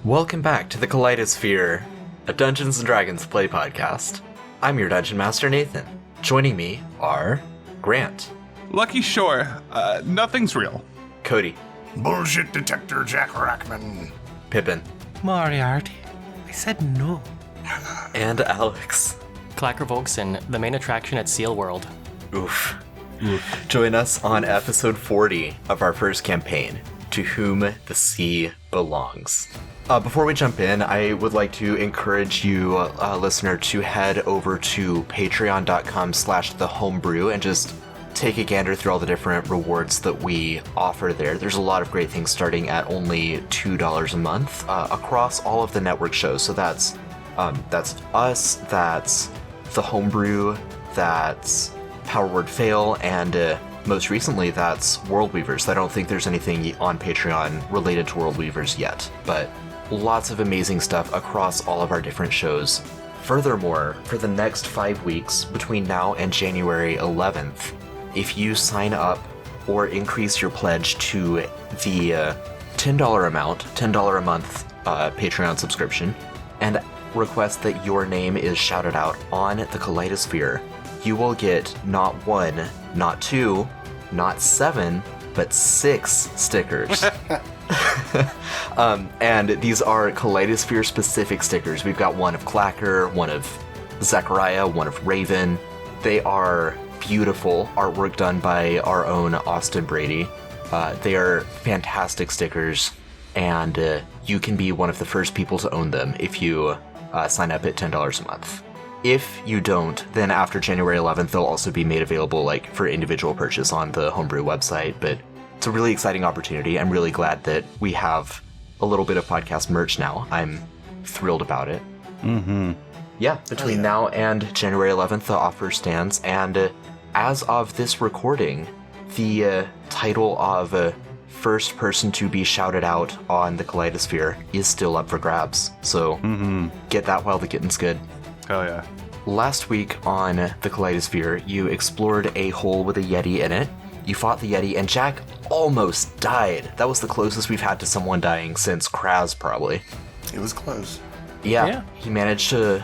Welcome back to the Kaleidosphere, a Dungeons & Dragons Play Podcast. I'm your Dungeon Master, Nathan. Joining me are Grant. Lucky Shore, nothing's real. Cody. Bullshit detector Jack Rackman. Pippin. Moriarty. I said no. And Alex. Klakkr Volkson, the main attraction at Seal World. Oof. Join us on episode 40 of our first campaign, To Whom the Sea Belongs. Before we jump in, I would like to encourage you, listener, to head over to patreon.com/thehomebrew and just take a gander through all the different rewards that we offer there. There's a lot of great things starting at only $2 a month across all of the network shows. So that's us, that's the Homebrew, that's Power Word Fail, and most recently that's World Weavers. I don't think there's anything on Patreon related to World Weavers yet, but lots of amazing stuff across all of our different shows. Furthermore, for the next 5 weeks, between now and January 11th, if you sign up or increase your pledge to the $10 amount, $10 a month Patreon subscription, and request that your name is shouted out on the Kaleidosphere, you will get not 1, not 2, not 7, but 6 stickers. And these are Kaleidosphere specific stickers. We've got one of Klakkr, one of Zachariah, one of Raven. They are beautiful artwork done by our own Austin Brady. They are fantastic stickers, and you can be one of the first people to own them if you sign up at $10 a month. If you don't, then after January 11th, they'll also be made available for individual purchase on the Homebrew website, but it's a really exciting opportunity. I'm really glad that we have a little bit of podcast merch now. I'm thrilled about it. Mm-hmm. Yeah, between now and January 11th, the offer stands, and as of this recording, the title of first person to be shouted out on the Kaleidosphere is still up for grabs, so get that while the getting's good. Hell yeah. Last week on the Kaleidosphere, you explored a hole with a Yeti in it. You fought the Yeti, and Jack almost died. That was the closest we've had to someone dying since Kraz, probably. It was close. Yeah. He managed to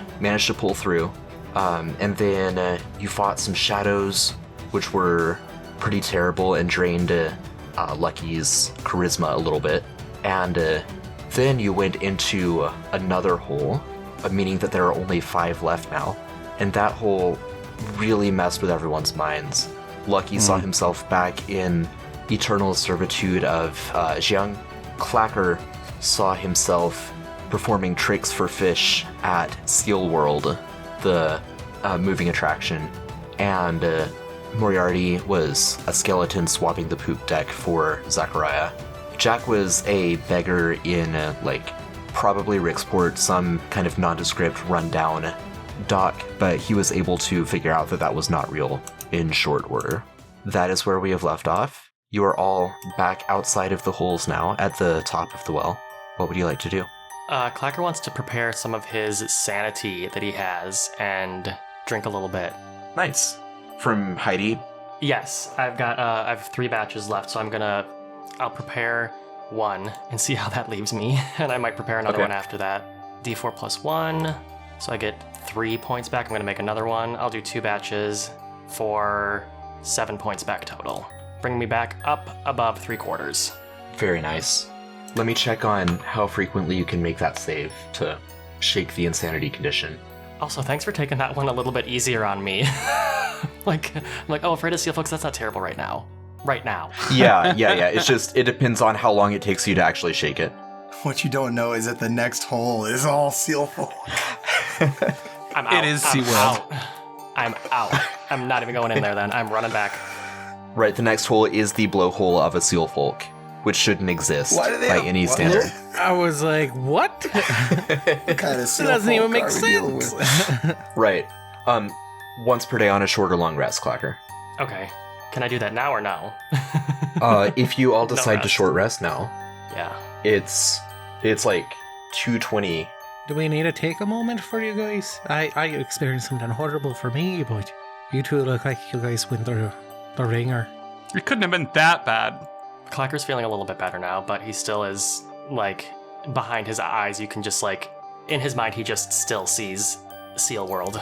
pull through. And then you fought some shadows, which were pretty terrible and drained Lucky's charisma a little bit. And then you went into another hole, meaning that there are only 5 left now. And that hole really messed with everyone's minds. Lucky saw himself back in eternal servitude of Jiang. Klakkr saw himself performing tricks for fish at Seal World, the moving attraction. And Moriarty was a skeleton swapping the poop deck for Zachariah. Jack was a beggar in probably Ricksport, some kind of nondescript rundown dock, but he was able to figure out that was not real in short order. That is where we have left off. You are all back outside of the holes now, at the top of the well. What would you like to do? Klakkr wants to prepare some of his sanity that he has and drink a little bit. Nice. From Heidi? Yes, I have 3 batches left, so I'll prepare 1 and see how that leaves me, and I might prepare another one after that. D4 plus 1, so I get 3 points back. I'm gonna make another one. I'll do 2 batches for 7 points back total. Bring me back up above 3/4. Very nice. Let me check on how frequently you can make that save to shake the insanity condition. Also, thanks for taking that one a little bit easier on me. I'm like, afraid of seal folks, that's not terrible right now. Yeah. It depends on how long it takes you to actually shake it. What you don't know is that the next hole is all seal folk. I'm out. It is SeaWorld. I'm out. I'm not even going in there then. I'm running back. Right, the next hole is the blowhole of a seal folk, which shouldn't exist by any standard. I was like, what? What kind of seal That doesn't folk even make are we dealing sense. with? Right. Once per day on a short or long rest, Klakkr. Okay. Can I do that now or no? If you all decide to rest. short rest now, Yeah. it's 2:20. Do we need to take a moment for you guys? I experienced something horrible for me, but you two look like you guys went through the ringer. It couldn't have been that bad. Klakkr's feeling a little bit better now, but he still is behind his eyes, you can just like, in his mind, he just still sees Seal World.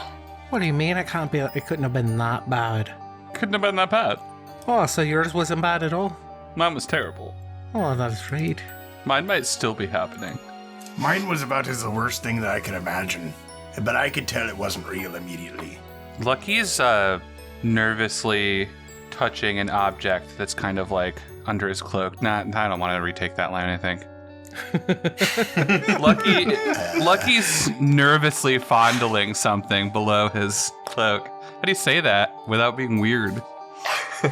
What do you mean? It couldn't have been that bad. Couldn't have been that bad. Oh, so yours wasn't bad at all? Mine was terrible. Oh, that's right. Mine might still be happening. Mine was about as the worst thing that I could imagine, but I could tell it wasn't real immediately. Lucky's nervously touching an object that's kind of like under his cloak. I don't want to retake that line, I think. Lucky's nervously fondling something below his cloak. How do you say that without being weird? I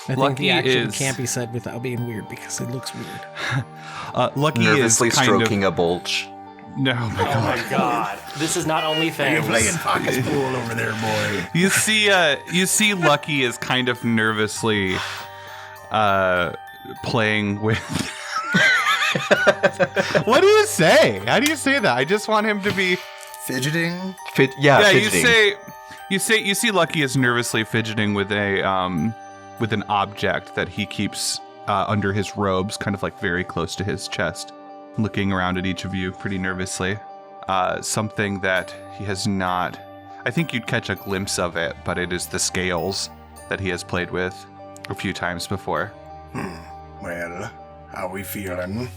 think Lucky the action is- can't be said without being weird because it looks weird. Lucky Nervously is kind stroking of... a bulge. No, my Oh God. my god. This is not only You're things. playing pocket pool over there, boy. You see Lucky is kind of nervously playing with... What do you say? How do you say that? I just want him to be... Fidgeting? Fidgeting. You see Lucky is nervously fidgeting with an object that he keeps under his robes, kind of like very close to his chest, looking around at each of you pretty nervously. Something that he has not... I think you'd catch a glimpse of it, but it is the scales that he has played with a few times before. Well, how we feeling?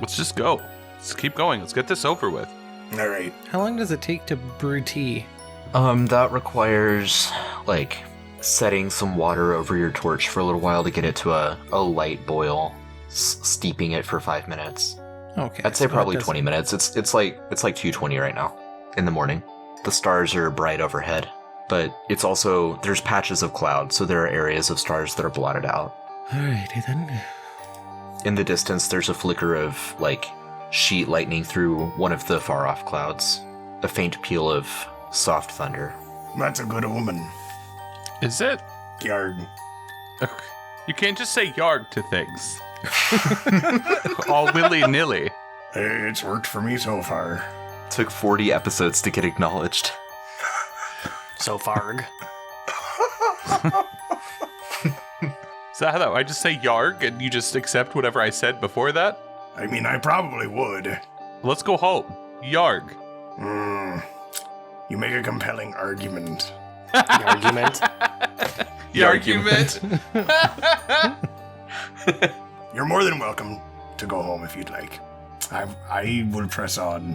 Let's just go. Let's keep going. Let's get this over with. All right. How long does it take to brew tea? That requires, like, setting some water over your torch for a little while to get it to a light boil, steeping it for 5 minutes. Okay. I'd say so it probably doesn't- 20 minutes. It's like 2:20 right now in the morning. The stars are bright overhead, but it's also, there's patches of cloud, so there are areas of stars that are blotted out. Alrighty then. In the distance, there's a flicker of, like, sheet lightning through one of the far-off clouds. A faint peal of soft thunder. That's a good omen. Is it? Yarg. You can't just say yarg to things. All willy-nilly. It's worked for me so far. Took 40 episodes to get acknowledged. So farg. Is that how I just say yarg and you just accept whatever I said before that? I mean, I probably would. Let's go home. Yarg. You make a compelling argument. The argument. Yargument. You're more than welcome to go home if you'd like. I will press on.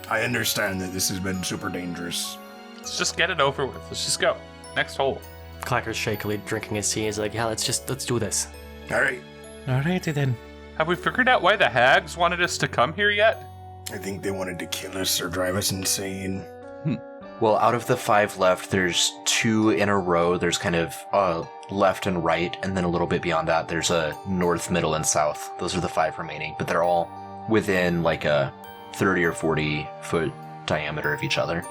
I understand that this has been super dangerous. Let's just get it over with. Let's just go. Next hole. Klakkr's shakily drinking his tea. He's like, yeah, let's do this. All right. Alrighty then. Have we figured out why the hags wanted us to come here yet? I think they wanted to kill us or drive us insane. Well, out of the 5 left, there's 2 in a row. There's kind of left and right, and then a little bit beyond that, there's a north, middle, and south. Those are the 5 remaining, but they're all within like a 30 or 40 foot diameter of each other.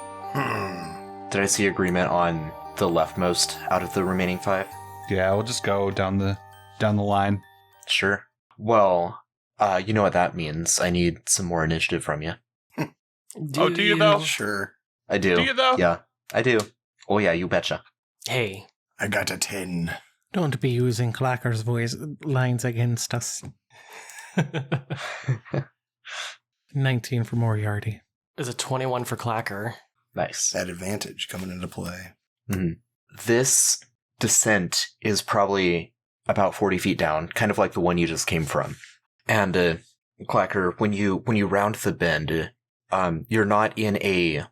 Did I see agreement on the leftmost out of the remaining 5? Yeah, we'll just go down the line. Sure. Well, you know what that means. I need some more initiative from you. Oh, do you though? Sure. I do. Do you though? Yeah, I do. Oh yeah, you betcha. Hey, I got a 10. Don't be using Klakkr's voice lines against us. 19 for Moriarty. there's a 21 for Klakkr. Nice. That advantage coming into play. This descent is probably about 40 feet down, kind of like the one you just came from. And Klakkr, when you round the bend, you're not in a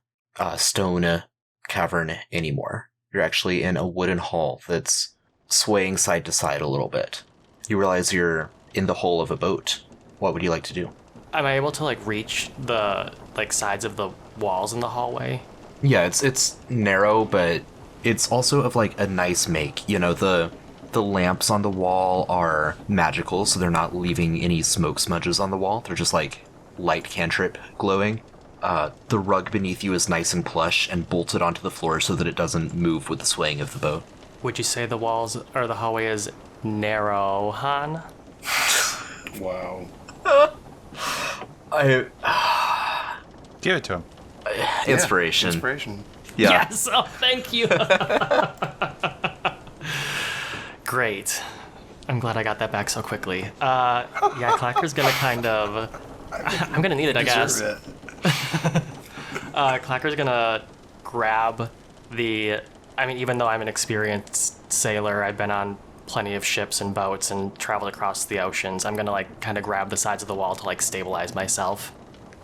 stone cavern anymore. You're actually in a wooden hall that's swaying side to side a little bit. You realize you're in the hull of a boat. What would you like to do? Am I able to like reach the like sides of the walls in the hallway? Yeah, it's narrow, but it's also of like a nice make. You know, the lamps on the wall are magical, so they're not leaving any smoke smudges on the wall. They're just like light cantrip glowing. The rug beneath you is nice and plush and bolted onto the floor so that it doesn't move with the swaying of the boat. Would you say the walls or the hallway is narrow, Han? Wow. Give it to him. Inspiration. Inspiration. Yeah. Yes. Oh, thank you. Great. I'm glad I got that back so quickly. Yeah, Klakkr's gonna kind of I'm gonna need it, I guess. Klakkr's gonna grab the... I mean, even though I'm an experienced sailor, I've been on plenty of ships and boats and traveled across the oceans. I'm gonna, like, kind of grab the sides of the wall to, like, stabilize myself.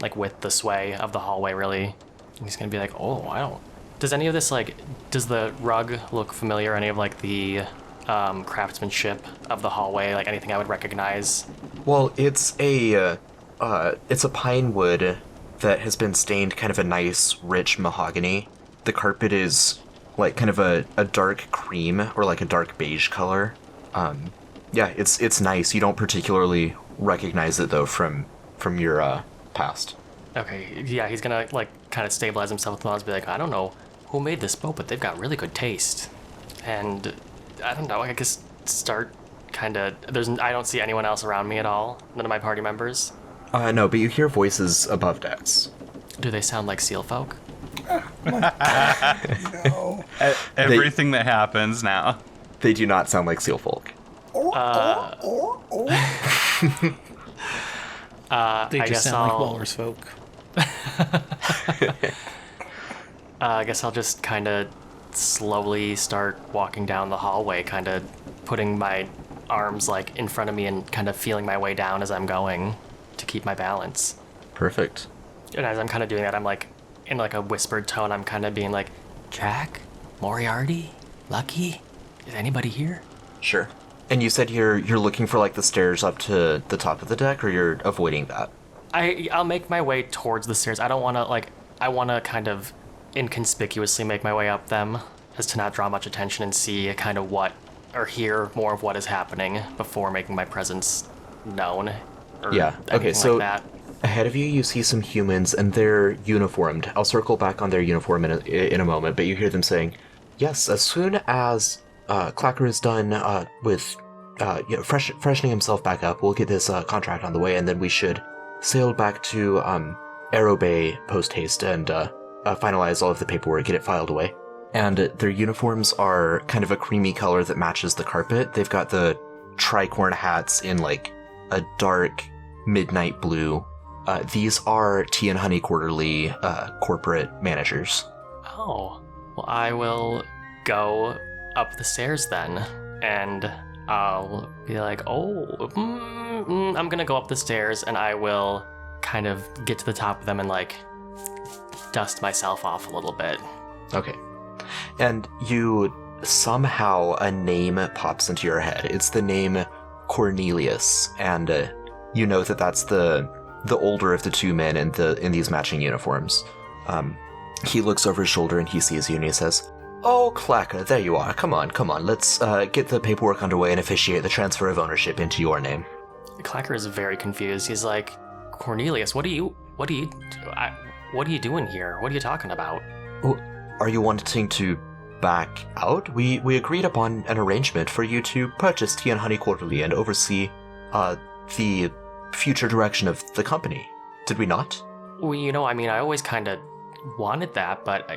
Like, with the sway of the hallway, really. And he's gonna be like, oh, I don't... Does any of this, like... Does the rug look familiar? Any of, like, the craftsmanship of the hallway? Like, anything I would recognize? Well, it's a pine wood that has been stained kind of a nice, rich mahogany. The carpet is, like, kind of a dark cream or, like, a dark beige color. Yeah, it's nice. You don't particularly recognize it, though, from your past. Okay, yeah, he's gonna, like, kind of stabilize himself with the and be like, I don't know who made this boat, but they've got really good taste. And, I don't know, I guess start kind of... I don't see anyone else around me at all. None of my party members. No, but you hear voices above decks. Do they sound like seal folk? No. Everything that happens now. They do not sound like seal folk. They I just guess sound like I'll... walrus folk. I guess I'll just kind of slowly start walking down the hallway, kind of putting my arms, like, in front of me and kind of feeling my way down as I'm going to keep my balance. Perfect. And as I'm kind of doing that, I'm, like, in, like, a whispered tone, I'm kind of being like, Jack? Moriarty? Lucky? Is anybody here? Sure. And you said you're looking for, like, the stairs up to the top of the deck, or you're avoiding that? I'll make my way towards the stairs. I don't want to, like, I want to kind of inconspicuously make my way up them, as to not draw much attention and see kind of what, or hear more of what is happening before making my presence known. Or Yeah, okay, so like that. ahead of you, you see some humans, and they're uniformed. I'll circle back on their uniform in a moment, but you hear them saying, yes, as soon as Klakkr is done with freshening himself back up, we'll get this contract on the way, and then we should sail back to Arrow Bay post-haste and finalize all of the paperwork, get it filed away. And their uniforms are kind of a creamy color that matches the carpet. They've got the tricorn hats in, like, a dark midnight blue. These are Tea and Honey Quarterly corporate managers. Oh, well, I will go up the stairs then, and I'll be like, I'm gonna go up the stairs, and I will kind of get to the top of them and, like, dust myself off a little bit. Okay. And you somehow a name pops into your head. It's the name Cornelius, and you know that that's the older of the two men in these matching uniforms. He looks over his shoulder and he sees you and he says, "Oh, Klakkr, there you are. Come on. Let's get the paperwork underway and officiate the transfer of ownership into your name." Klakkr is very confused. He's like, Cornelius, what are you doing here? What are you talking about? Oh, are you wanting to back out? We agreed upon an arrangement for you to purchase Tea and Honey Quarterly and oversee the future direction of the company. Did we not? Well, I mean, I always kind of wanted that, but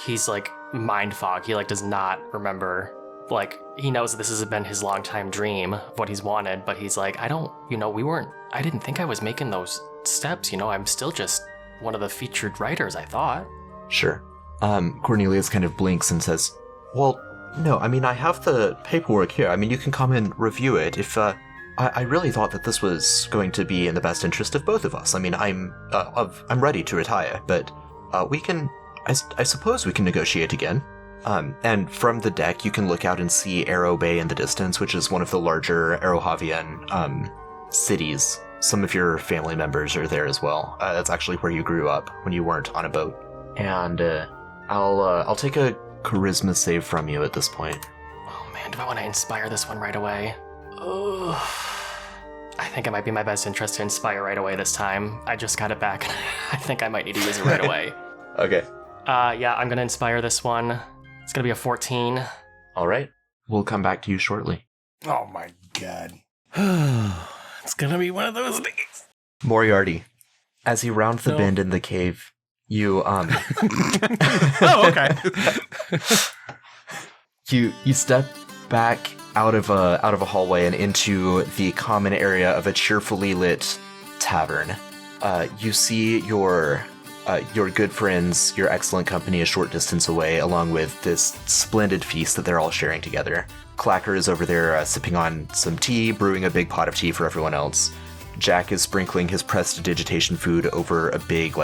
he's like mind fog. He, like, does not remember. Like, he knows that this has been his long-time dream of what he's wanted, but he's like, I didn't think I was making those steps, I'm still just one of the featured writers, I thought. Sure. Cornelius kind of blinks and says, "Well, no, I mean, I have the paperwork here. I mean, you can come and review it. If, I really thought that this was going to be in the best interest of both of us. I mean, I'm ready to retire, but, I suppose we can negotiate again." And from the deck, you can look out and see Arrow Bay in the distance, which is one of the larger Arrowhavian, cities. Some of your family members are there as well. That's actually where you grew up when you weren't on a boat. And, I'll take a charisma save from you at this point. Oh man, do I want to inspire this one right away? Ugh. I think it might be my best interest to inspire right away this time. I just got it back. I think I might need to use it right away. Okay. Yeah, I'm gonna inspire this one. It's gonna be a 14. All right. We'll come back to you shortly. Oh my god. It's gonna be one of those days. Moriarty, as you round the bend in the cave, you Oh, okay. you step back out of a hallway and into the common area of a cheerfully lit tavern. You see your good friends, your excellent company a short distance away, along with this splendid feast that they're all sharing together. Klakkr is over there sipping on some tea, brewing a big pot of tea for everyone else. Jack is sprinkling his prestidigitation food over a big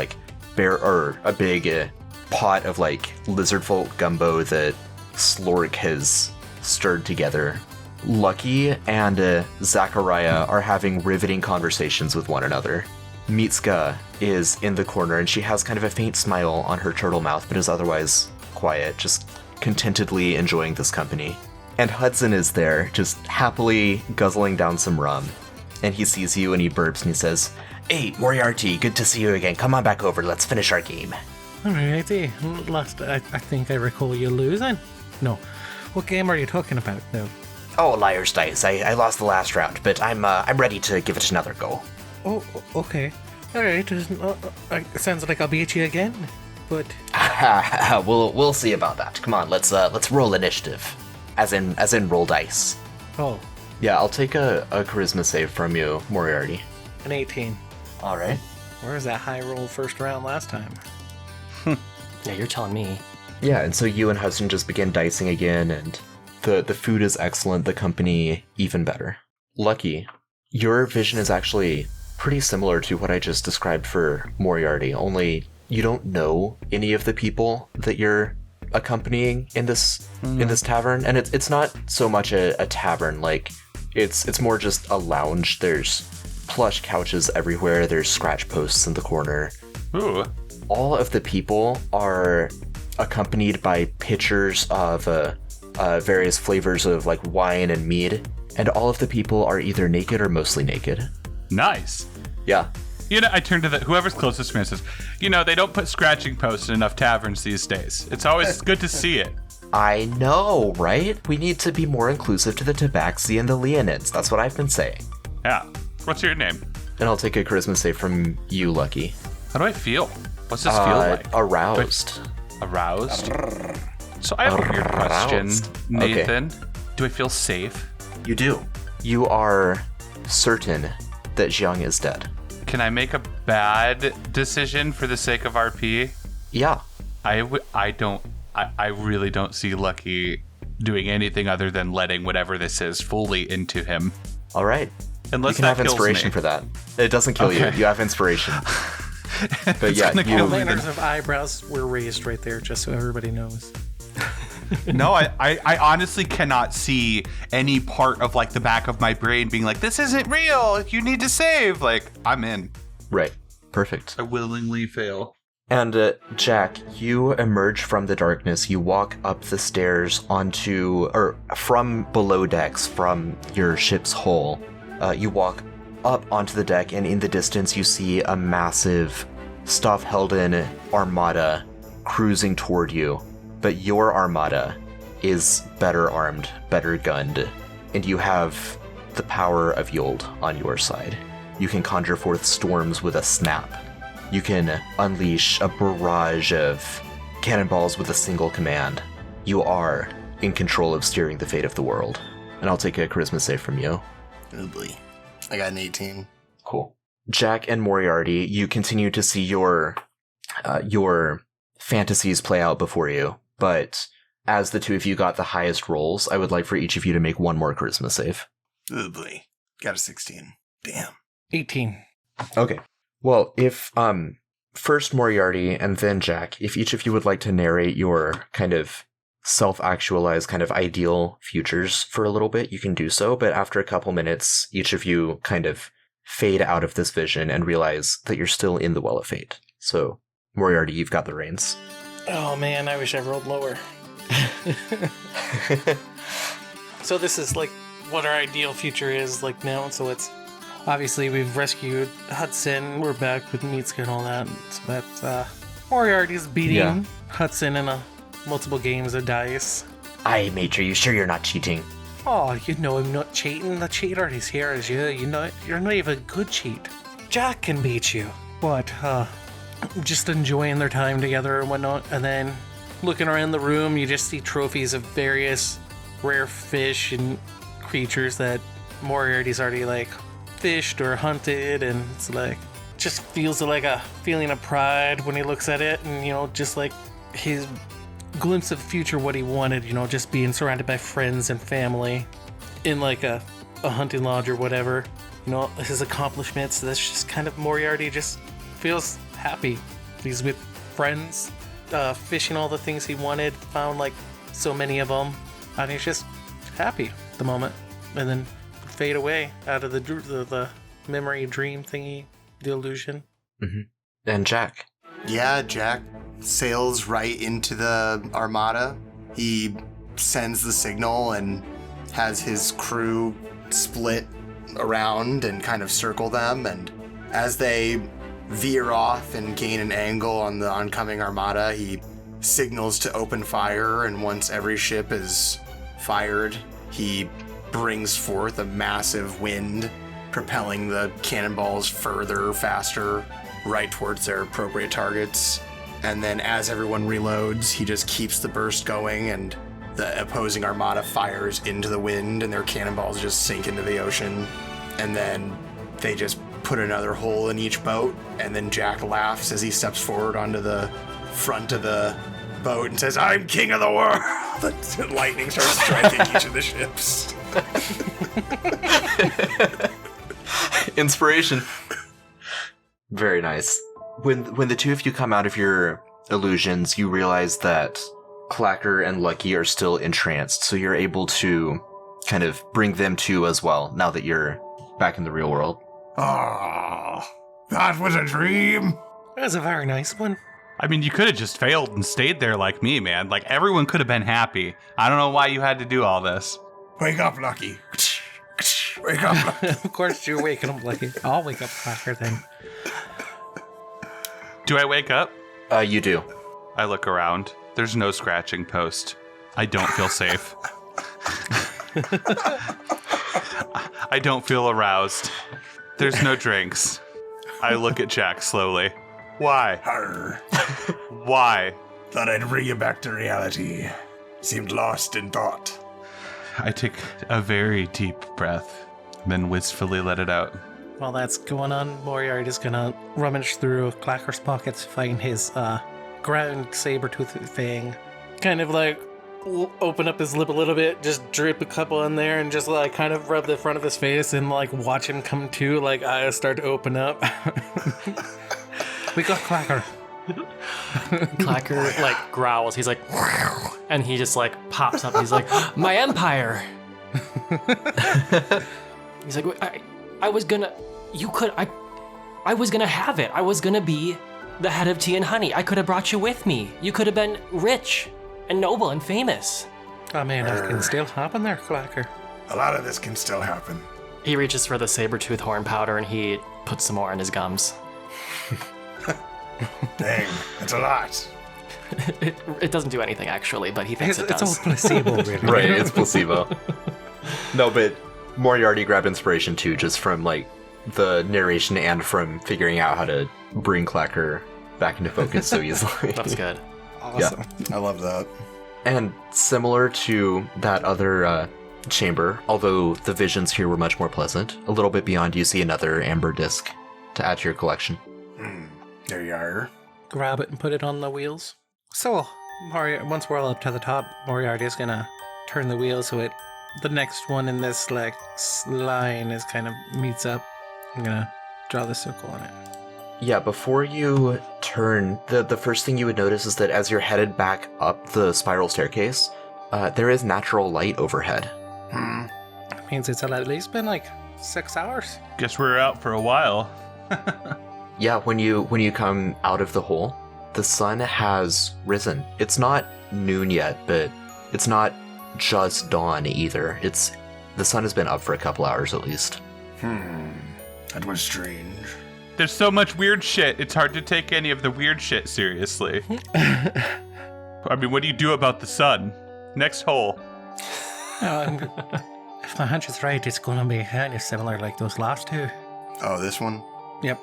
pot of like lizard folk gumbo that Slork has stirred together. Lucky and Zachariah are having riveting conversations with one another. Mitska is in the corner and she has kind of a faint smile on her turtle mouth, but is otherwise quiet, just contentedly enjoying this company. And Hudson is there, just happily guzzling down some rum. And he sees you and he burps and he says, "Hey, Moriarty, good to see you again. Come on back over, let's finish our game." Alrighty. Last, I think I recall you losing. No. What game are you talking about, though? Oh, Liar's Dice. I lost the last round, but I'm ready to give it another go. Oh, okay. Alright. It sounds like I'll beat you again, but... We'll see about that. Come on, let's roll initiative. As in roll dice. Oh, Yeah, I'll take a charisma save from you, Moriarty. an 18. Alright. Where's that high roll first round last time? Yeah, you're telling me. Yeah, and so you and Hudson just begin dicing again, and the food is excellent, the company even better. Lucky, your vision is actually pretty similar to what I just described for Moriarty, only you don't know any of the people that you're accompanying in this tavern, and it's not so much a tavern, like it's more just a lounge. There's plush couches everywhere, there's scratch posts in the corner. Ooh. All of the people are accompanied by pitchers of various flavors of like wine and mead, and all of the people are either naked or mostly naked. Nice. Yeah. You know, I turn to whoever's closest to me and says, they don't put scratching posts in enough taverns these days. It's always good to see it. I know, right? We need to be more inclusive to the Tabaxi and the Leonids. That's what I've been saying. Yeah. What's your name? And I'll take a charisma save from you, Lucky. How do I feel? What's this feel like? Aroused. Aroused? So I have a weird question, Aroused. Nathan. Okay. Do I feel safe? You do. You are certain that Jiang is dead. Can I make a bad decision for the sake of RP? Yeah. I really don't see Lucky doing anything other than letting whatever this is fully into him. All right. Unless you can that have kills inspiration me. for that. It doesn't kill you. Okay. You have inspiration. But It's yeah, gonna kill me Layers then. of eyebrows were raised right there, just so everybody knows. No, I honestly cannot see any part of like the back of my brain being like, this isn't real. You need to save. Like, I'm in. Right. Perfect. I willingly fail. And Jack, you emerge from the darkness. You walk up the stairs from below decks, from your ship's hull. You walk up onto the deck, and in the distance you see a massive Stoffhelden armada cruising toward you. But your armada is better armed, better gunned, and you have the power of Yold on your side. You can conjure forth storms with a snap. You can unleash a barrage of cannonballs with a single command. You are in control of steering the fate of the world. And I'll take a charisma save from you. Oh boy. I got an 18. Cool. Jack and Moriarty, you continue to see your fantasies play out before you, but as the two of you got the highest rolls, I would like for each of you to make one more charisma save. Oh boy. Got a 16. Damn. 18. Okay. Well, if first Moriarty and then Jack, if each of you would like to narrate your kind of self-actualized kind of ideal futures for a little bit, you can do so, but after a couple minutes, each of you kind of fade out of this vision and realize that you're still in the Well of Fate. So, Moriarty, you've got the reins. Oh man, I wish I rolled lower. So this is like what our ideal future is like now. So it's obviously we've rescued Hudson. We're back with Mitska and all that. So that's Moriarty's beating Hudson in multiple games of dice. Aye, mate, are you sure you're not cheating? Oh, you know I'm not cheating. The cheater is here as you. You know you're not even a good cheat. Jack can beat you. But just enjoying their time together and whatnot, and then looking around the room, you just see trophies of various rare fish and creatures that Moriarty's already like fished or hunted, and it's like just feels like a feeling of pride when he looks at it, and just like his glimpse of the future, what he wanted, just being surrounded by friends and family in like a hunting lodge or whatever, his accomplishments. That's just kind of Moriarty just feels happy. He's with friends, fishing all the things he wanted, found like so many of them, and he's just happy at the moment, and then fade away out of the memory dream thingy, the illusion. Mm-hmm. And Jack. Yeah, Jack sails right into the armada. He sends the signal and has his crew split around and kind of circle them, and as they veer off and gain an angle on the oncoming armada, he signals to open fire, and once every ship is fired, he brings forth a massive wind, propelling the cannonballs further, faster, right towards their appropriate targets. And then as everyone reloads, he just keeps the burst going, and the opposing armada fires into the wind, and their cannonballs just sink into the ocean. And then they just put another hole in each boat, and then Jack laughs as he steps forward onto the front of the boat and says, "I'm king of the world!" And lightning starts striking each of the ships. Inspiration. Very nice. When the two of you come out of your illusions, you realize that Klakkr and Lucky are still entranced, so you're able to kind of bring them to as well, now that you're back in the real world. Oh, that was a dream. That was a very nice one. I mean, you could have just failed and stayed there like me, man. Like, everyone could have been happy. I don't know why you had to do all this. Wake up, Lucky. Wake up, Lucky. Of course you're waking up, Lucky. I'll wake up Klakkr then. Do I wake up? You do. I look around. There's no scratching post. I don't feel safe. I don't feel aroused. There's no drinks. I look at Jack slowly. Why? Arr. Why? Thought I'd bring you back to reality. Seemed lost in thought. I take a very deep breath, then wistfully let it out. While that's going on, Moriarty's gonna rummage through Klakkr's pockets, find his ground saber-tooth thing, kind of like open up his lip a little bit, just drip a couple in there, and just like kind of rub the front of his face and like watch him come to, like eyes start to open up. We got Klakkr. Klakkr like growls. He's like, and he just like pops up. He's like, my empire. He's like, I was gonna, I was gonna have it. I was gonna be the head of Tea and Honey. I could have brought you with me. You could have been rich and noble and famous. I mean, that can still happen there, Klakkr. A lot of this can still happen. He reaches for the saber-tooth horn powder and he puts some more in his gums. Dang, that's a lot. It doesn't do anything actually, but he thinks it It's does. all placebo, really. Right, it's placebo. No, but Moriarty grabbed inspiration too, just from like the narration and from figuring out how to bring Klakkr back into focus so easily. That's good. Awesome. I love that. And similar to that other chamber, although the visions here were much more pleasant, a little bit beyond you see another amber disc to add to your collection. There you are. Grab it and put it on the wheels. So, once we're all up to the top, Moriarty's gonna turn the wheel so the next one in this like line is kind of meets up. I'm gonna draw the circle on it. Yeah, before you turn, the first thing you would notice is that as you're headed back up the spiral staircase, there is natural light overhead. That means it's at least been like 6 hours. Guess we're out for a while. Yeah, when you come out of the hole, the sun has risen. It's not noon yet, but it's not just dawn either. The sun has been up for a couple hours at least. That was strange. There's so much weird shit, it's hard to take any of the weird shit seriously. I mean, what do you do about the sun? Next hole. If my hunch is right, it's gonna be kind of similar like those last two. Oh, this one? Yep.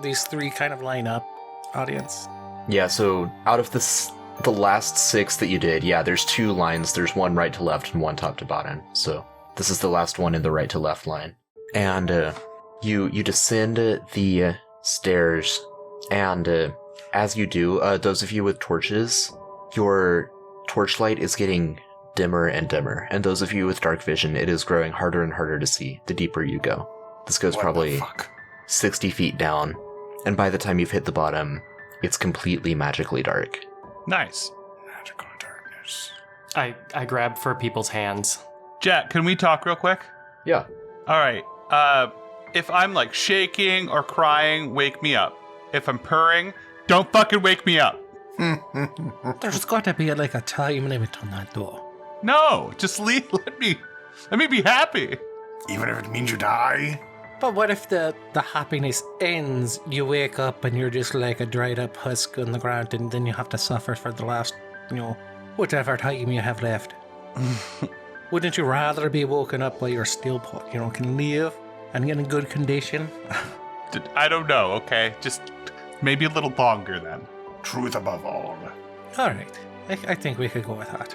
These three kind of line up, audience. Yeah, so out of the last 6 that you did, yeah, there's 2 lines. There's one right to left and one top to bottom. So This is the last one in the right to left line. And you descend the stairs, and as you do, those of you with torches, your torchlight is getting dimmer and dimmer, and those of you with dark vision, it is growing harder and harder to see the deeper you go. This goes probably 60 feet down, and by the time you've hit the bottom, it's completely magically dark. Nice. Magical darkness. I grab for people's hands. Jack, can we talk real quick? Yeah. All right. If I'm like shaking or crying, wake me up. If I'm purring, don't fucking wake me up. There's got to be like a time limit on that, though. No, just leave. Let me be happy. Even if it means you die? But what if the happiness ends, you wake up and you're just like a dried up husk on the ground, and then you have to suffer for the last, whatever time you have left? Wouldn't you rather be woken up while you're still, can live and get in good condition? I don't know, okay? Just maybe a little longer then. Truth above all. All right. I think we could go with that.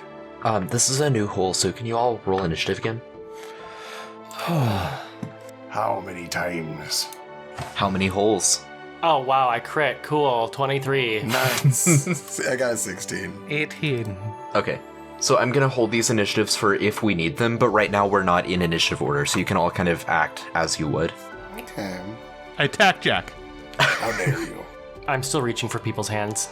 This is a new hole, so can you all roll initiative again? How many times? How many holes? Oh, wow, I crit. Cool. 23. Nice. I got a 16. 18. Okay. So I'm going to hold these initiatives for if we need them, but right now we're not in initiative order, so you can all kind of act as you would. Okay. I attack Jack. How dare you? I'm still reaching for people's hands.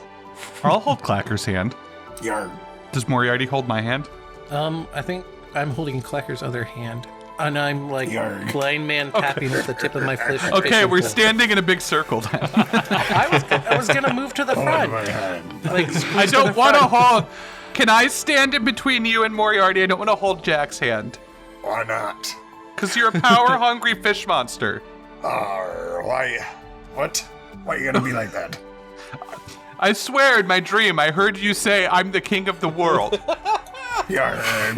I'll hold Klakkr's hand. Yarn. Does Moriarty hold my hand? I think I'm holding Klakkr's other hand. And I'm like Yarg. blind man tapping with the tip of my fish. Okay, we're pole. standing in a big circle then. I was gonna move to the Hold front. my hand. Like, I don't want to hold. Can I stand in between you and Moriarty? I don't want to hold Jack's hand. Why not? Because you're a power-hungry fish monster. Why? What? Why you gotta be like that? I swear in my dream I heard you say, I'm the king of the world. Yarn, I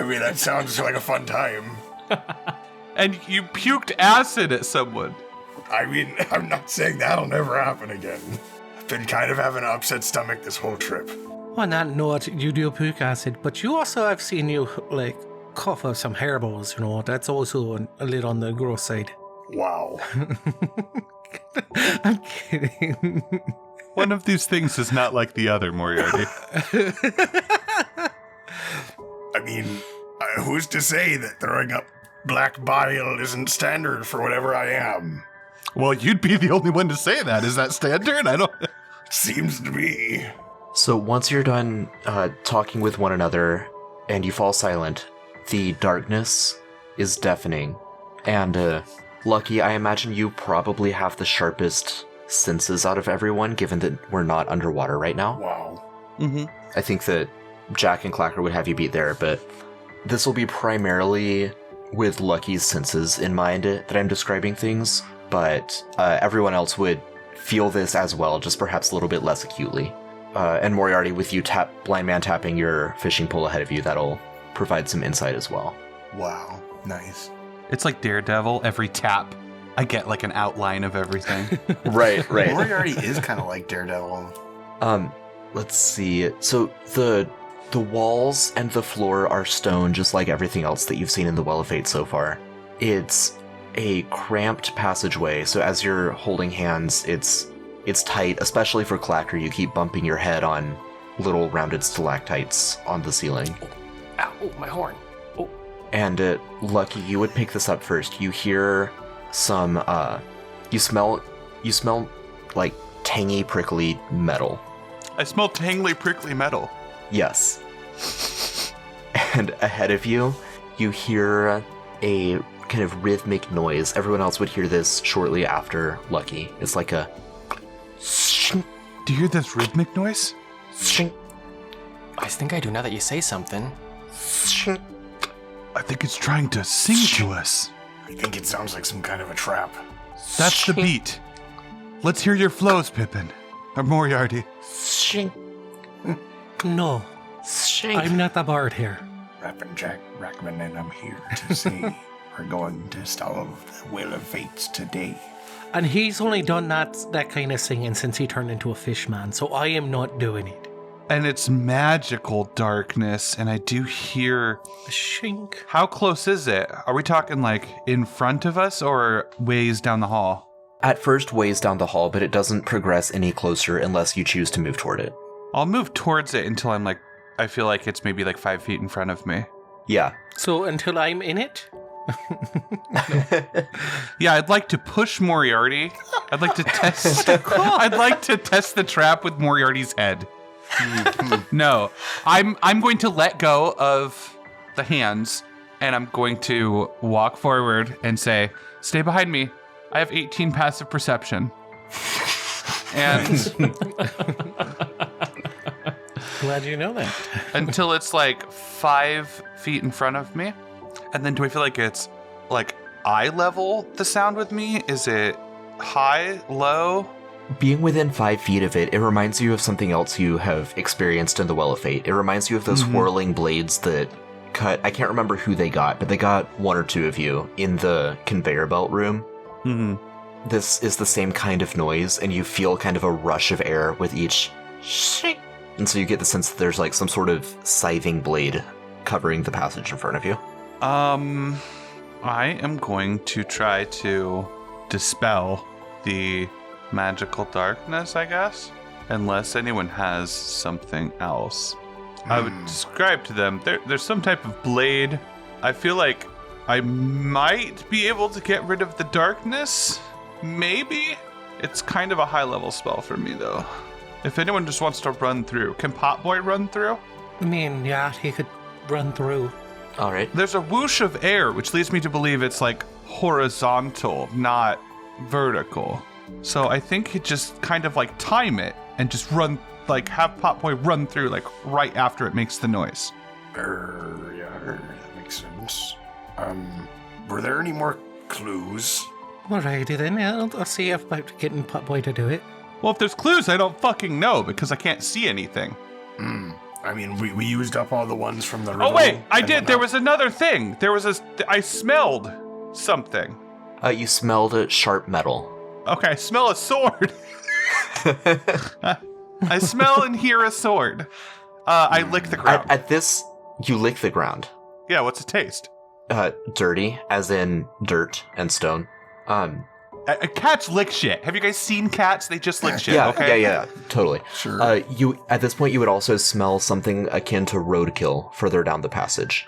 mean, that sounds like a fun time. And you puked acid at someone. I mean, I'm not saying that'll never happen again. I've been kind of having an upset stomach this whole trip. On that note, you do puke acid, but you also, I've seen you, like, cough up some hairballs, That's also a little on the gross side. Wow. I'm kidding. One of these things is not like the other, Moriarty. I mean, who's to say that throwing up black bile isn't standard for whatever I am? Well, you'd be the only one to say that. Is that standard? I don't... Seems to be. So once you're done talking with one another and you fall silent, the darkness is deafening. And Lucky, I imagine you probably have the sharpest senses out of everyone, given that we're not underwater right now. Wow. Mm-hmm. I think that Jack and Klakkr would have you beat there, but this will be primarily with Lucky's senses in mind that I'm describing things, but everyone else would feel this as well, just perhaps a little bit less acutely. And Moriarty, with you blind man tapping your fishing pole ahead of you, that'll provide some insight as well. Wow. Nice. It's like Daredevil. Every tap, I get like an outline of everything. Right. Moriarty is kind of like Daredevil. Let's see. So the walls and the floor are stone, just like everything else that you've seen in the Well of Fate so far. It's a cramped passageway, so as you're holding hands, it's tight, especially for Klakkr. You keep bumping your head on little rounded stalactites on the ceiling. Ow, oh, my horn. Oh. And Lucky, you would pick this up first. You hear some, you smell like tangy, prickly metal. I smell tangly, prickly metal. Yes. And ahead of you, you hear a kind of rhythmic noise. Everyone else would hear this shortly after Lucky. It's like a... Do you hear this rhythmic noise? I think I do now that you say something. I think it's trying to sing to us. I think it sounds like some kind of a trap. That's the beat. Let's hear your flows, Pippin. Or Moriarty. No, I'm not the bard here. Rapping Jack Rackman, and I'm here to say we're going to solve the Will of Fates today. And he's only done that kind of singing since he turned into a fish man, so I am not doing it. And it's magical darkness, and I do hear... Shink. How close is it? Are we talking like in front of us or ways down the hall? At first, ways down the hall, but it doesn't progress any closer unless you choose to move toward it. I'll move towards it until I'm like, I feel like it's maybe like 5 feet in front of me. Yeah. So until I'm in it? Yeah, I'd like to push Moriarty. I'd like to test. I'd like to test the trap with Moriarty's head. No, I'm going to let go of the hands, and I'm going to walk forward and say, "Stay behind me. I have 18 passive perception." And Glad you know that. until it's like 5 feet in front of me. And then do I feel like it's like eye level the sound with me? Is it high, low? Being within 5 feet of it, it reminds you of something else you have experienced in the Well of Fate. It reminds you of those whirling blades that cut, I can't remember who they got, but they got one or two of you in the conveyor belt room. Mm-hmm. This is the same kind of noise, and you feel kind of a rush of air with each shake. And so you get the sense that there's like some sort of scything blade covering the passage in front of you. I am going to try to dispel the magical darkness, I guess. Unless anyone has something else. I would describe to them, there's some type of blade. I feel like I might be able to get rid of the darkness. Maybe. It's kind of a high level spell for me though. If anyone just wants to run through, can Potboy run through? I mean, yeah, he could run through. All right. There's a whoosh of air, which leads me to believe it's like horizontal, not vertical. So I think you just kind of like time it and just run, like have Potboy run through like right after it makes the noise. Yeah, that makes sense. Were there any more clues? Alrighty then, yeah, I'll see about getting Potboy to do it. Well, if there's clues, I don't fucking know because I can't see anything. I mean, we used up all the ones from the riddle. Oh wait, I and did. whatnot. There was another thing. I smelled something. You smelled sharp metal. Okay, I smell a sword. I smell and hear a sword. I lick the ground. At this, you lick the ground. Yeah, what's it taste? Dirty, as in dirt and stone. Cats lick shit. Have you guys seen cats? They just lick shit, Yeah, okay? yeah, totally. Sure. You at this point, you would also smell something akin to roadkill further down the passage.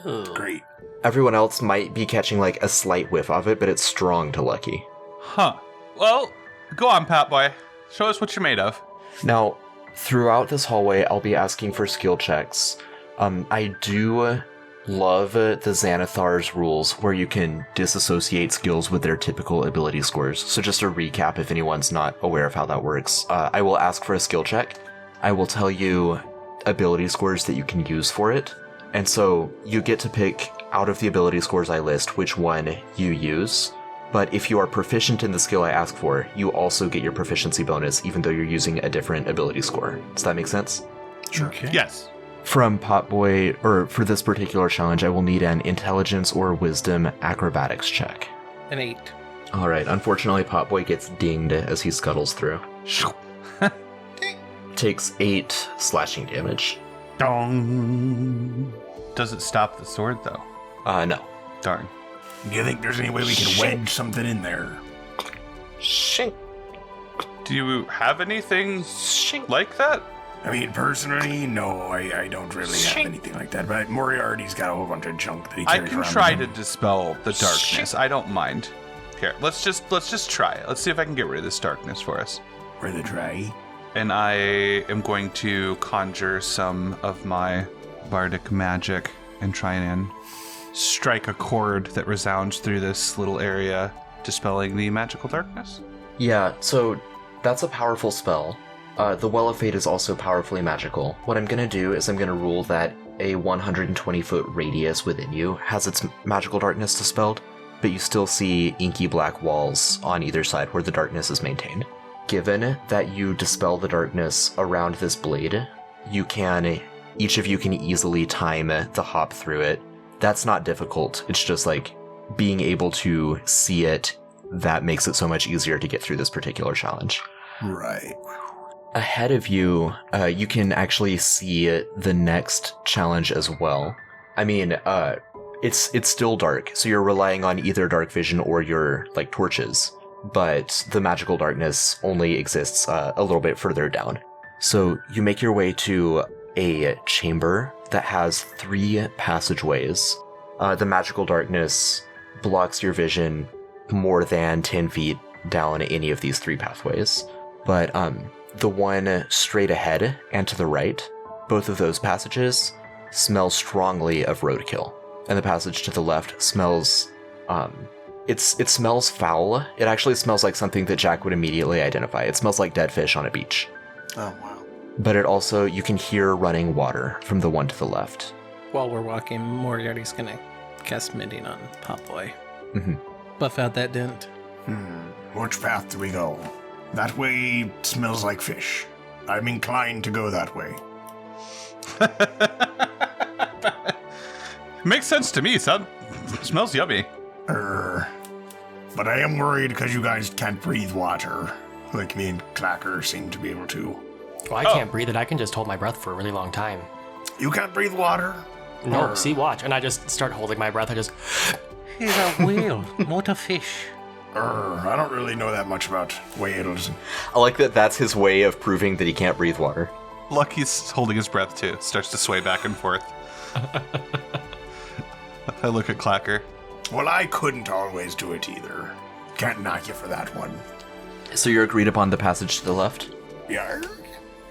Ooh. Great. Everyone else might be catching like a slight whiff of it, but it's strong to Lucky. Huh. Well, go on, Potboy. Show us what you're made of. Now, throughout this hallway, I'll be asking for skill checks. I do love the Xanathar's rules where you can disassociate skills with their typical ability scores. So just a recap if anyone's not aware of how that works. I will ask for a skill check. I will tell you ability scores that you can use for it. And so you get to pick out of the ability scores I list which one you use. But if you are proficient in the skill I ask for, you also get your proficiency bonus even though you're using a different ability score. Does that make sense? Sure. Okay. Yes. From Potboy, or for this particular challenge, I will need an intelligence or wisdom acrobatics check. An 8. Alright, unfortunately Potboy gets dinged as he scuttles through. Takes 8 slashing damage. Dong. Does it stop the sword, though? No. Darn. Do you think there's any way we can wedge something in there? Shink. Do you have anything Shink. like that? I mean, personally, no, I don't really have anything like that. But Moriarty's got a whole bunch of junk that he I carries can around try with to him. dispel the darkness. I don't mind. Here, let's just try it. Let's see if I can get rid of this darkness for us. Rather try. And I am going to conjure some of my bardic magic and try and strike a chord that resounds through this little area, dispelling the magical darkness. Yeah, so that's a powerful spell. The Well of Fate is also powerfully magical. What I'm going to do is I'm going to rule that a 120-foot radius within you has its magical darkness dispelled, but you still see inky black walls on either side where the darkness is maintained. Given that you dispel the darkness around this blade, each of you can easily time the hop through it. That's not difficult. It's just like being able to see it that makes it so much easier to get through this particular challenge. Right. Ahead of you, you can actually see the next challenge as well. I mean, it's still dark, so you're relying on either dark vision or your torches. But the magical darkness only exists a little bit further down. So you make your way to a chamber that has 3 passageways. The magical darkness blocks your vision more than 10 feet down any of these 3 pathways. But the one straight ahead and to the right, both of those passages smell strongly of roadkill. And the passage to the left smells, it smells foul. It actually smells like something that Jack would immediately identify. It smells like dead fish on a beach. Oh, wow. But you can hear running water from the one to the left. While we're walking, Moriarty's gonna cast Mending on Pop Boy. Mm-hmm. Buff out that dent. Which path do we go? That way smells like fish. I'm inclined to go that way. Makes sense to me, son. Smells yummy. But I am worried because you guys can't breathe water, like me and Klakkr seem to be able to. Well, I can't breathe it. I can just hold my breath for a really long time. You can't breathe water? No, see, watch. And I just start holding my breath. I just... He's a whale, not a fish. I don't really know that much about whales. I like that that's his way of proving that he can't breathe water. Lucky's holding his breath too. Starts to sway back and forth. I look at Klakkr. Well, I couldn't always do it either. Can't knock you for that one. So you're agreed upon the passage to the left? Yeah.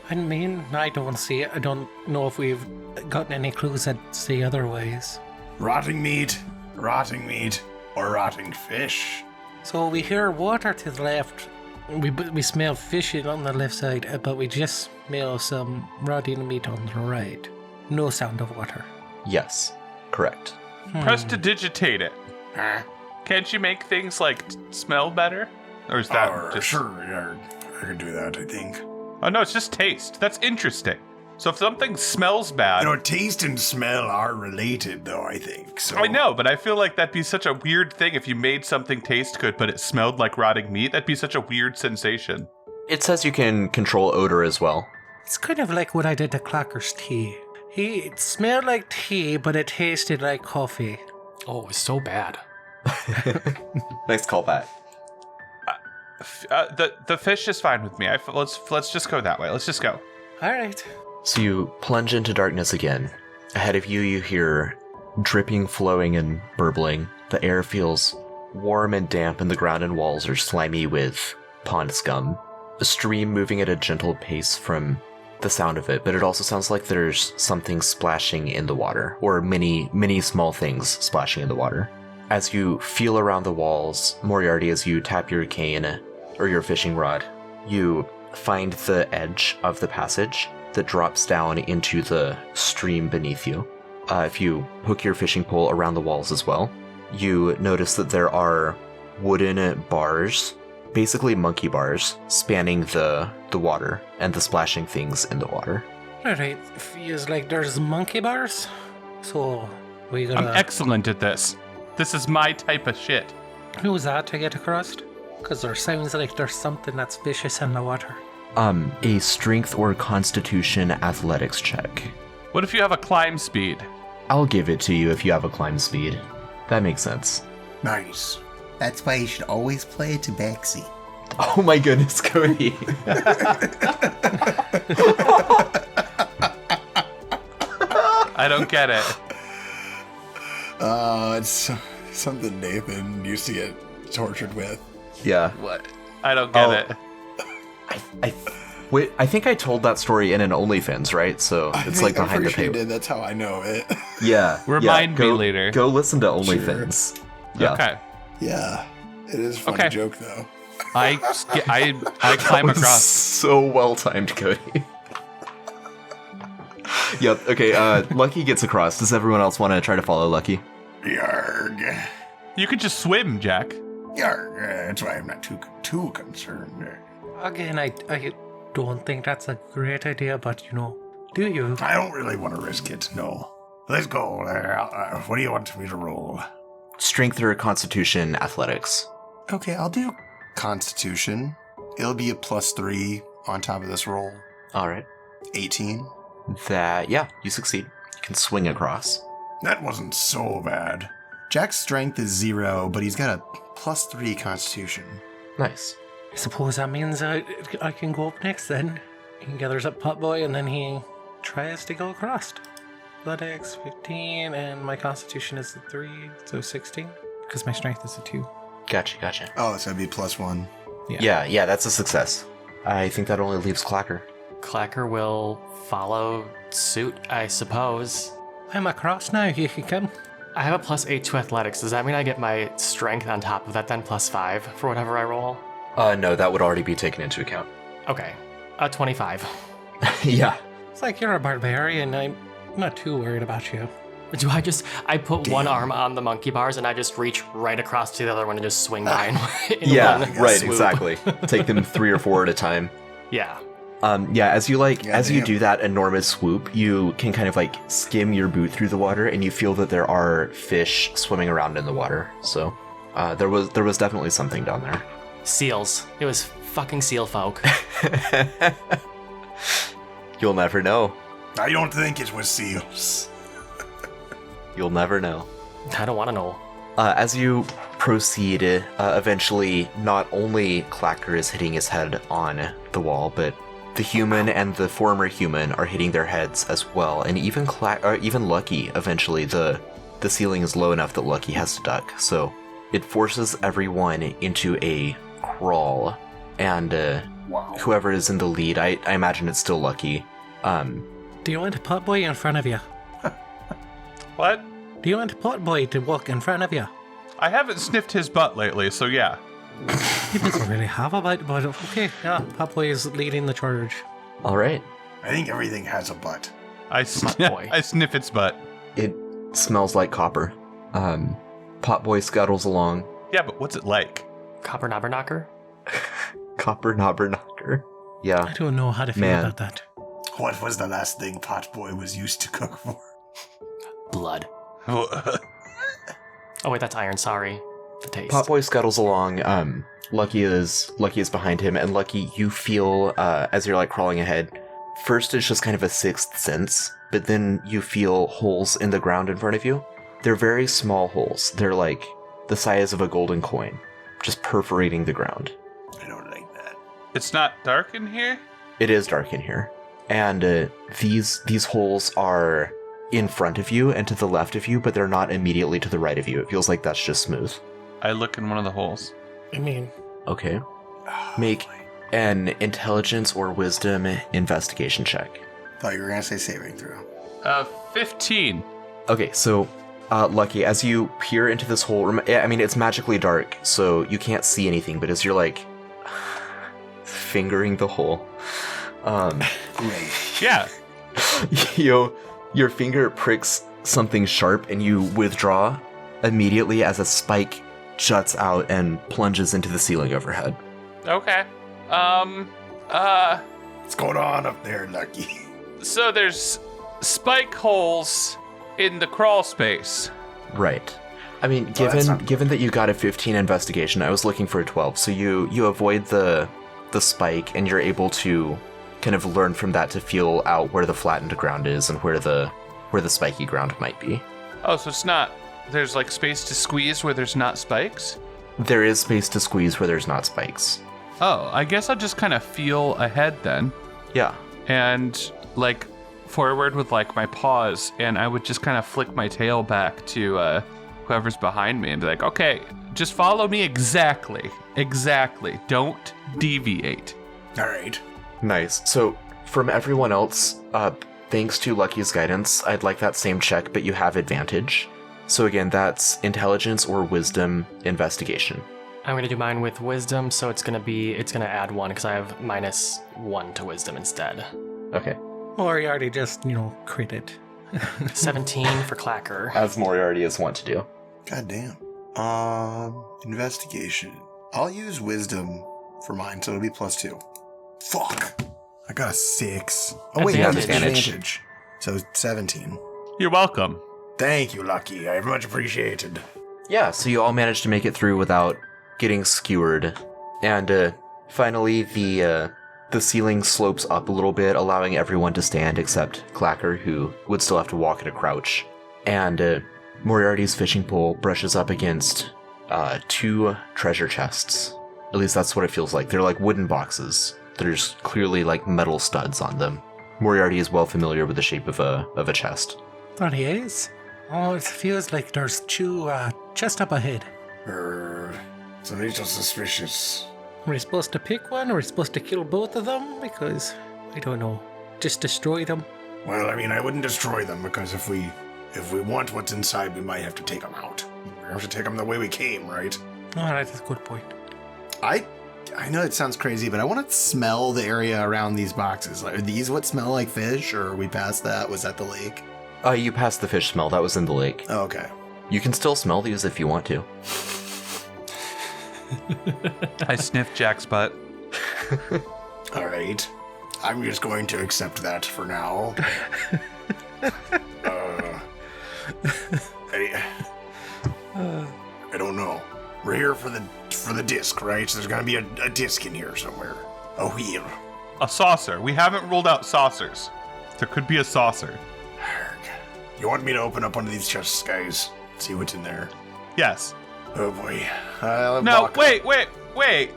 I mean, I don't see it. I don't know if we've gotten any clues that say otherwise. Rotting meat, or rotting fish. So we hear water to the left. We smell fishing on the left side, but we just smell some rotting meat on the right. No sound of water. Yes, correct. Prestidigitate it. Huh? Can't you make things smell better? Or is that just... Sure, yeah, I can do that, I think. Oh no, it's just taste. That's interesting. So if something smells bad... Taste and smell are related, though, I think. So I know, but I feel like that'd be such a weird thing if you made something taste good, but it smelled like rotting meat. That'd be such a weird sensation. It says you can control odor as well. It's kind of like what I did to Klakkr's tea. It smelled like tea, but it tasted like coffee. Oh, it was so bad. Nice callback. The fish is fine with me. Let's just go that way. Let's just go. All right. So you plunge into darkness again. Ahead of you, you hear dripping, flowing, and burbling. The air feels warm and damp, and the ground and walls are slimy with pond scum. A stream moving at a gentle pace from the sound of it, but it also sounds like there's something splashing in the water, or many, many small things splashing in the water. As you feel around the walls, Moriarty, as you tap your cane or your fishing rod, you find the edge of the passage that drops down into the stream beneath you. If you hook your fishing pole around the walls as well, you notice that there are wooden bars, basically monkey bars, spanning the water and the splashing things in the water. All right. Feels like there's monkey bars. So we gotta... I'm excellent at this. This is my type of shit. Who's that to get across? Because there sounds like there's something that's vicious in the water. A strength or constitution athletics check. What if you have a climb speed? I'll give it to you if you have a climb speed. That makes sense. nice. That's why you should always play a tabaxi. Oh my goodness, Cody. I don't get it. It's something Nathan used to get tortured with. Yeah. What? I don't get it. I think I told that story in an OnlyFans, right? So it's like behind the sure you paywall. did. That's how I know it. Yeah. Remind me go, later. Go listen to OnlyFans. Yeah. Okay. Yeah, it is a funny Okay. joke though. I climb across. So well timed, Cody. Yep. Okay. Lucky gets across. Does everyone else want to try to follow Lucky? Yarg. You could just swim, Jack. Yarg. That's why I'm not too concerned. Again, I don't think that's a great idea, but do you? I don't really want to risk it. No. Let's go. What do you want me to roll? Strength or constitution athletics. Okay, I'll do Constitution. It'll be a +3 on top of this roll. All right. 18. You succeed. You can swing across. That wasn't so bad. Jack's strength is 0, but he's got a +3 constitution. Nice. I suppose that means I can go up next then. He gathers up Potboy and then he tries to go across. Athletics 15 and my constitution is a 3, so 16. Because my strength is a 2. Gotcha. Oh, so it'd be +1. Yeah, that's a success. I think that only leaves Klakkr. Klakkr will follow suit, I suppose. I'm across now, you can come. I have a +8 to athletics. Does that mean I get my strength on top of that then +5 for whatever I roll? No, that would already be taken into account. Okay. 25. Yeah. It's like you're a barbarian, I'm not too worried about you. Do I put one arm on the monkey bars and I just reach right across to the other one and just swing by in one Right, swoop. exactly. Take them 3 or 4 at a time. Yeah. As you as you damn. do that enormous swoop, you can kind of like skim your boot through the water, and you feel that there are fish swimming around in the water. So, there was definitely something down there. Seals. It was fucking seal folk. You'll never know. I don't think it was seals. You'll never know. I don't want to know. As you proceed, eventually, not only Klakkr is hitting his head on the wall, but the human and the former human are hitting their heads as well, and even Lucky. Eventually, the ceiling is low enough that Lucky has to duck, so it forces everyone into a crawl. And Wow. whoever is in the lead, I imagine it's still Lucky. Do you want a Potboy in front of you? What? Do you want a Potboy to walk in front of you? I haven't sniffed his butt lately, so yeah. He doesn't really have a bite, but okay, yeah, Potboy is leading the charge. All right. I think everything has a butt. I boy. sniff its butt. It smells like copper. Potboy scuttles along. Yeah, but what's it like? Copper knobber knocker? Copper knobber knocker. Yeah. I don't know how to feel Man. about that. What was the last thing Potboy was used to cook for? Blood. Oh wait, that's iron, sorry. The taste. Potboy scuttles along. Lucky is behind him, and Lucky, you feel as you're like crawling ahead. First, it's just kind of a sixth sense, but then you feel holes in the ground in front of you. They're very small holes. They're like the size of a golden coin, just perforating the ground. I don't like that. It's not dark in here? It is dark in here, and these holes are in front of you and to the left of you, but they're not immediately to the right of you. It feels like that's just smooth. I look in one of the holes. I mean, Okay. Make an intelligence or wisdom investigation check. Thought you were gonna say saving throw. 15. Okay, so Lucky, as you peer into this hole, I mean, it's magically dark, so you can't see anything, but as you're like fingering the hole, Great. Yeah. your finger pricks something sharp and you withdraw immediately as a spike juts out and plunges into the ceiling overhead. Okay. What's going on up there, Lucky? So there's spike holes in the crawl space. Right. I mean, Well, that's not- given that you got a 15 investigation, I was looking for a 12, so you avoid the spike and you're able to kind of learn from that to feel out where the flattened ground is and where the spiky ground might be. Oh, so it's not. There's like space to squeeze where there's not spikes? There is space to squeeze where there's not spikes. Oh, I guess I'll just kind of feel ahead then. Yeah. And like forward with like my paws, and I would just kind of flick my tail back to whoever's behind me and be like, okay, just follow me exactly. Don't deviate. All right. Nice. So, from everyone else, thanks to Lucky's guidance, I'd like that same check, but you have advantage. So again, that's intelligence or wisdom investigation. I'm gonna do mine with wisdom, so it's gonna add 1 because I have -1 to wisdom instead. Okay. Moriarty just, crit it. 17 for Klakkr. As Moriarty is wont to do. God damn. Investigation. I'll use wisdom for mine, so it'll be +2. Fuck. I got a 6. Oh, wait, Advantage. that's advantage. So 17. You're welcome. Thank you, Lucky. I much appreciated. Yeah, so you all managed to make it through without getting skewered. And finally, the The ceiling slopes up a little bit, allowing everyone to stand except Klakkr, who would still have to walk at a crouch. And Moriarty's fishing pole brushes up against 2 treasure chests. At least that's what it feels like. They're like wooden boxes. There's clearly like metal studs on them. Moriarty is well familiar with the shape of a chest. There he is. Oh, it feels like there's 2 chests up ahead. So these are suspicious. Are we supposed to pick one? Or are we supposed to kill both of them? Because, I don't know. Just destroy them? Well, I mean, I wouldn't destroy them because if we want what's inside, we might have to take them out. We have to take them the way we came, right? Alright, that's a good point. I know it sounds crazy, but I want to smell the area around these boxes. Like, are these what smell like fish, or are we past that? Was that the lake? You passed the fish smell. That was in the lake. Oh, okay. You can still smell these if you want to. I sniffed Jack's butt. All right. I'm just going to accept that for now. I don't know. We're here for the disc, right? So there's gonna be a disc in here somewhere. A wheel. A saucer. We haven't ruled out saucers. There could be a saucer. You want me to open up one of these chests, guys? See what's in there. Yes. Oh boy. No, wait.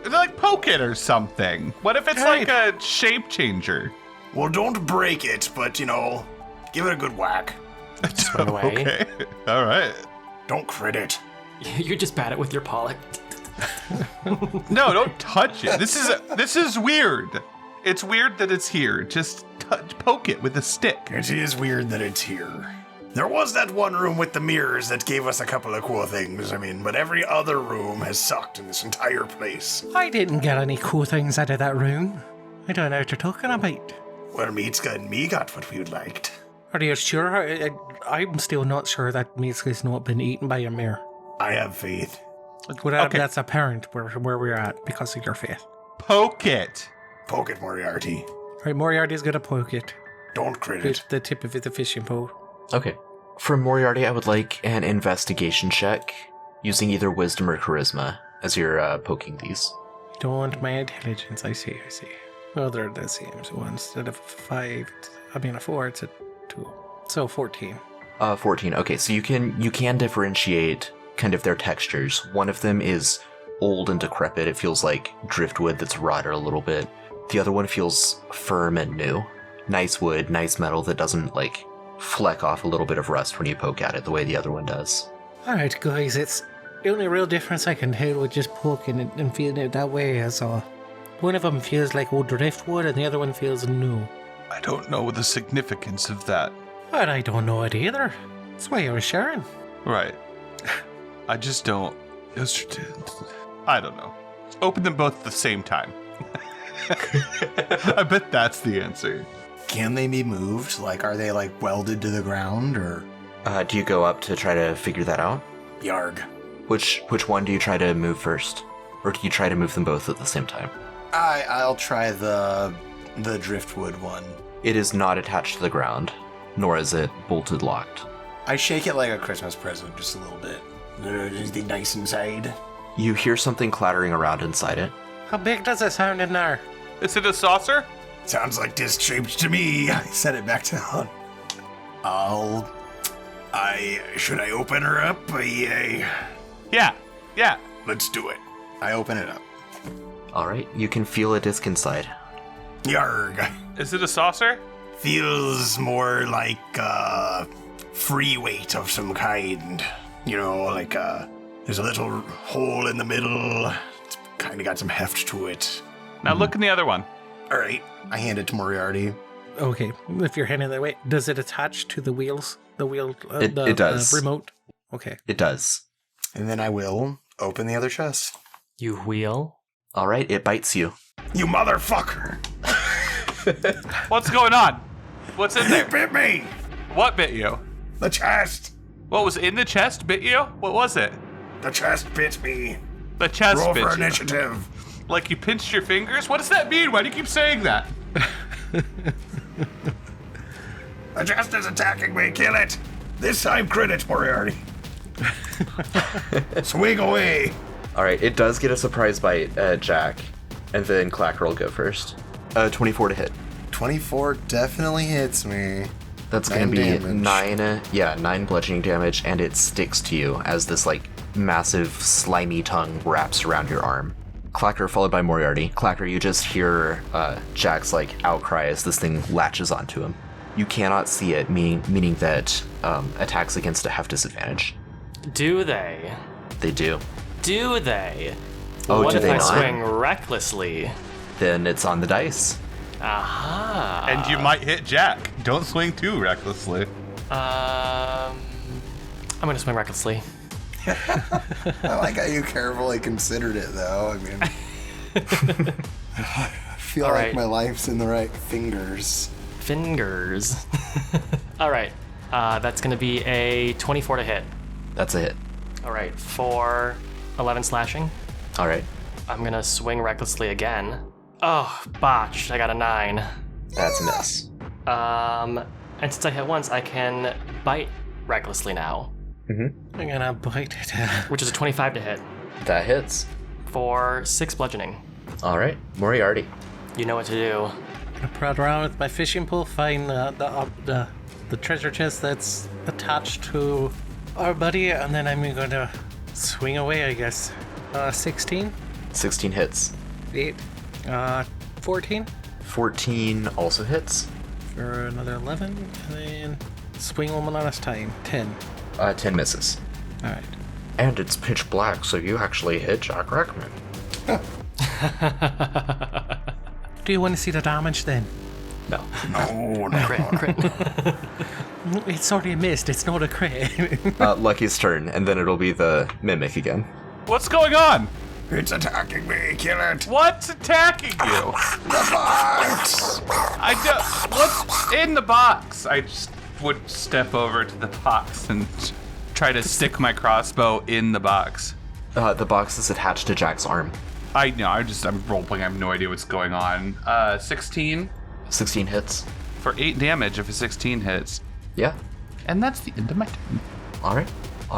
They're like poke it or something. What if it's like a shape changer? Well, don't break it, but give it a good whack. Swing away. Okay. All right. Don't crit it. You're just bad at with your pollock. No, don't touch it. This is weird. It's weird that it's here. Just poke it with a stick. It is weird that it's here. There was that one room with the mirrors that gave us a couple of cool things, but every other room has sucked in this entire place. I didn't get any cool things out of that room. I don't know what you're talking about. Well, Meatska and me got what we liked. Are you sure? I'm still not sure that Meatska's not been eaten by a mirror. I have faith. Well, Okay. that's apparent where we're at because of your faith. Poke it. Poke it, Moriarty. Right, Moriarty's gonna poke it Don't crit with it. the tip of the fishing pole. Okay. For Moriarty, I would like an investigation check using either wisdom or charisma as you're poking these. Don't want my intelligence, I see. Well, they're the same, so instead of a 4, it's a 2. So 14. 14. Okay, so you can differentiate kind of their textures. One of them is old and decrepit. It feels like driftwood that's rotted a little bit. The other one feels firm and new. Nice wood, nice metal that doesn't fleck off a little bit of rust when you poke at it the way the other one does. Alright, guys, it's the only real difference I can tell with just poking it and feeling it that way is one of them feels like old driftwood and the other one feels new. I don't know the significance of that. But I don't know it either. That's why I was sharing. Right. I just don't. I don't know. Open them both at the same time. I bet that's the answer. Can they be moved? Are they welded to the ground, or? Do you go up to try to figure that out? Yarg. Which one do you try to move first? Or do you try to move them both at the same time? I'll try the driftwood one. It is not attached to the ground, nor is it bolted locked. I shake it like a Christmas present, just a little bit. Is the nice inside? You hear something clattering around inside it. How big does it sound in there? Is it a saucer? Sounds like disc-shaped to me. I set it back down. Should I open her up? Yeah. Let's do it. I open it up. Alright, you can feel a disc inside. Yarg. Is it a saucer? Feels more like free weight of some kind. There's a little hole in the middle. It's kind of got some heft to it. Now look in the other one. All right. I hand it to Moriarty. Okay, if you're handing that way, does it attach to the wheels? It does. Remote? Okay. It does. And then I will open the other chest. You wheel. Alright, it bites you. You motherfucker! What's going on? What's in It there? bit me! What bit you? The chest! What was in the chest bit you? What was it? The chest bit me. The chest Roll bit for you. initiative. Like you pinched your fingers? What does that mean? Why do you keep saying that? The chest is attacking me. Kill it. This time, crit it, Moriarty. Swing away. Alright, it does get a surprise bite at Jack, and then Klakkr will go first. 24 to hit. 24 definitely hits me. That's going to be damage. 9 bludgeoning damage, and it sticks to you as this, like, massive, slimy tongue wraps around your arm. Klakkr followed by Moriarty. Klakkr, you just hear Jack's, like, outcry as this thing latches onto him. You cannot see it, meaning that attacks against it have disadvantage. Do they? They do. Do they? Oh, what do if they I not? swing recklessly? Then it's on the dice. Aha. And you might hit Jack. Don't swing too recklessly. I'm gonna swing recklessly. I like how you carefully considered it, though. I mean, I feel All like right. my life's in the right fingers. Fingers. All right. That's gonna be a 24 to hit. That's a hit. All right. For 11 slashing. All right. I'm gonna swing recklessly again. Oh, botched. I got a 9. That's a miss. And since I hit once, I can bite recklessly now, I'm gonna bite it. which is a 25 to hit That hits. for 6 bludgeoning. All right. Moriarty. You know what to do. I'm gonna prod around with my fishing pole, find the treasure chest that's attached to our buddy, and then I'm gonna swing away, I guess. 16? 16 hits. 8. 14? 14 also hits. For another 11, and then swing one last time. 10. 10 misses. Alright. And it's pitch black, so you actually hit Jack Rackman. Do you want to see the damage then? No. No, no. Crit. It's already missed, it's not a crit. Lucky's turn, and then it'll be the mimic again. What's going on? It's attacking me. Kill it. What's attacking you? The box. I don't. What's in the box? I just would step over to the box and try to stick my crossbow in the box. The box is attached to Jack's arm. I know. I'm role-playing. I have no idea what's going on. 16 16 hits. for 8 damage if a 16 hits. Yeah. And that's the end of my turn. All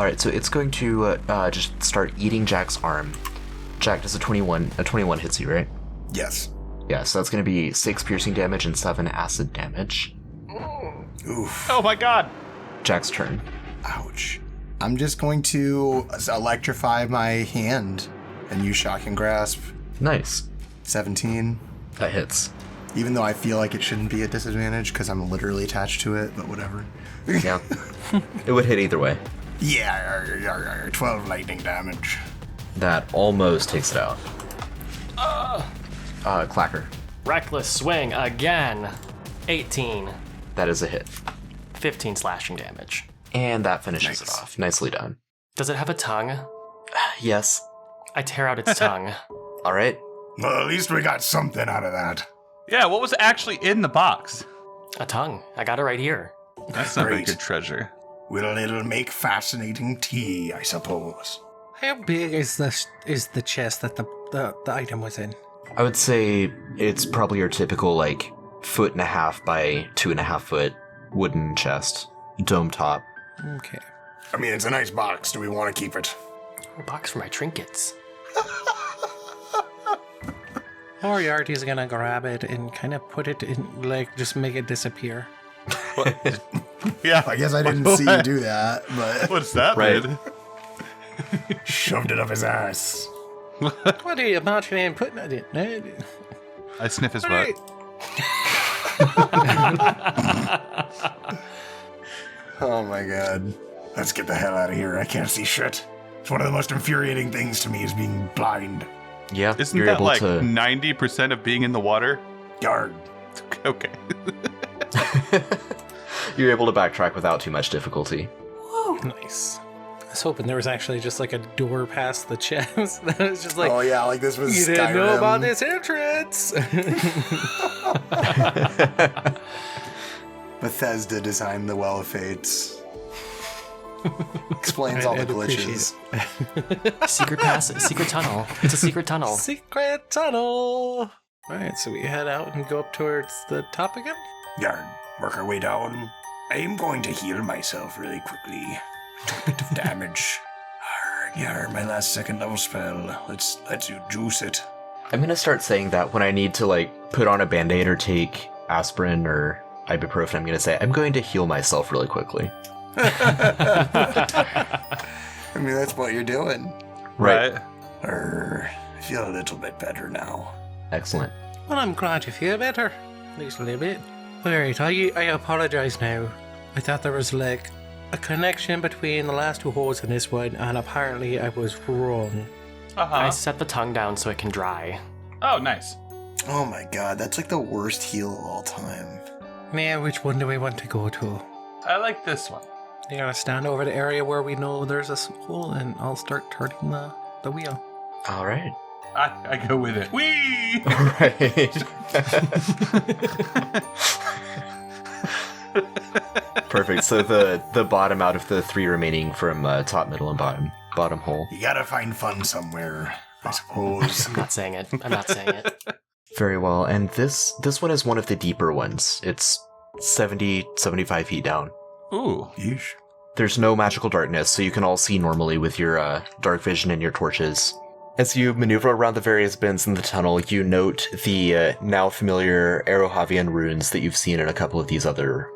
right, so it's going to just start eating Jack's arm. Jack, does a 21 hits you, right? Yes. Yeah, so that's going to be 6 piercing damage and 7 acid damage. Oof. Oh my god. Jack's turn. Ouch. I'm just going to electrify my hand and use Shocking Grasp. Nice. 17. That hits. Even though I feel like it shouldn't be a disadvantage because I'm literally attached to it, but whatever. Yeah. It would hit either way. Yeah, 12 lightning damage. That almost takes it out. Klakkr. Reckless swing again. 18. That is a hit. 15 slashing damage. And that finishes it Nice. off. Nicely done. Does it have a tongue? Yes. I tear out its tongue. All right. Well, at least we got something out of that. Yeah, what was actually in the box? A tongue. I got it right here. That's not very Great. good treasure. Well, it'll make fascinating tea, I suppose. How big is the chest that the item was in? I would say it's probably your typical, like, 1.5 by 2.5 foot wooden chest. Dome top. Okay. I mean, it's a nice box. Do we want to keep it? A box for my trinkets. Moriarty's gonna grab it and kind of put it in, like, just make it disappear. Yeah. I guess I didn't see you do that, but What's that, Right. man? Shoved it up his ass. What are you imagining putting it in? I sniff his butt. Right. oh my god. Let's get the hell out of here. I can't see shit. It's one of the most infuriating things to me is being blind. Yeah, Isn't you're that able like to. 90% of being in the water? Guard. Okay. You're able to backtrack without too much difficulty. Nice. I was hoping there was actually just like a door past the chest. That was just like, oh yeah, like this was you Skyrim. didn't know about this entrance. Bethesda designed the Well of Fates. Explains all the I'd appreciate glitches. Secret passage. Secret tunnel. It's a secret tunnel. Secret tunnel. All right, so we head out and go up towards the top again. Guard. Work our way down. I'm going to heal myself really quickly. Took a bit of damage. Yeah, my last second level spell. Let's juice it. I'm gonna start saying that when I need to, like, put on a Band-Aid or take aspirin or ibuprofen. I'm gonna say, I'm going to heal myself really quickly. I mean, that's what you're doing. Right. I feel a little bit better now. Excellent. Well, I'm glad you feel better. At least a little bit. Alright, I apologize now. I thought there was, like, a connection between the last 2 holes and this one, and apparently I was wrong. I set the tongue down so it can dry. Oh, nice. Oh my god, that's like the worst heal of all time. Now, which one do we want to go to? I like this one. You gotta stand over the area where we know there's a hole, and I'll start turning the wheel. All right. I go with it. Whee! All right. Perfect. So the bottom out of the 3 remaining from top, middle, and bottom hole. You gotta find fun somewhere, I suppose. I'm not saying it. I'm not saying it. Very well. And this one is one of the deeper ones. It's 70, 75 feet down. Ooh. Yeesh. There's no magical darkness, so you can all see normally with your dark vision and your torches. As you maneuver around the various bends in the tunnel, you note the now familiar Arohavian runes that you've seen in a couple of these other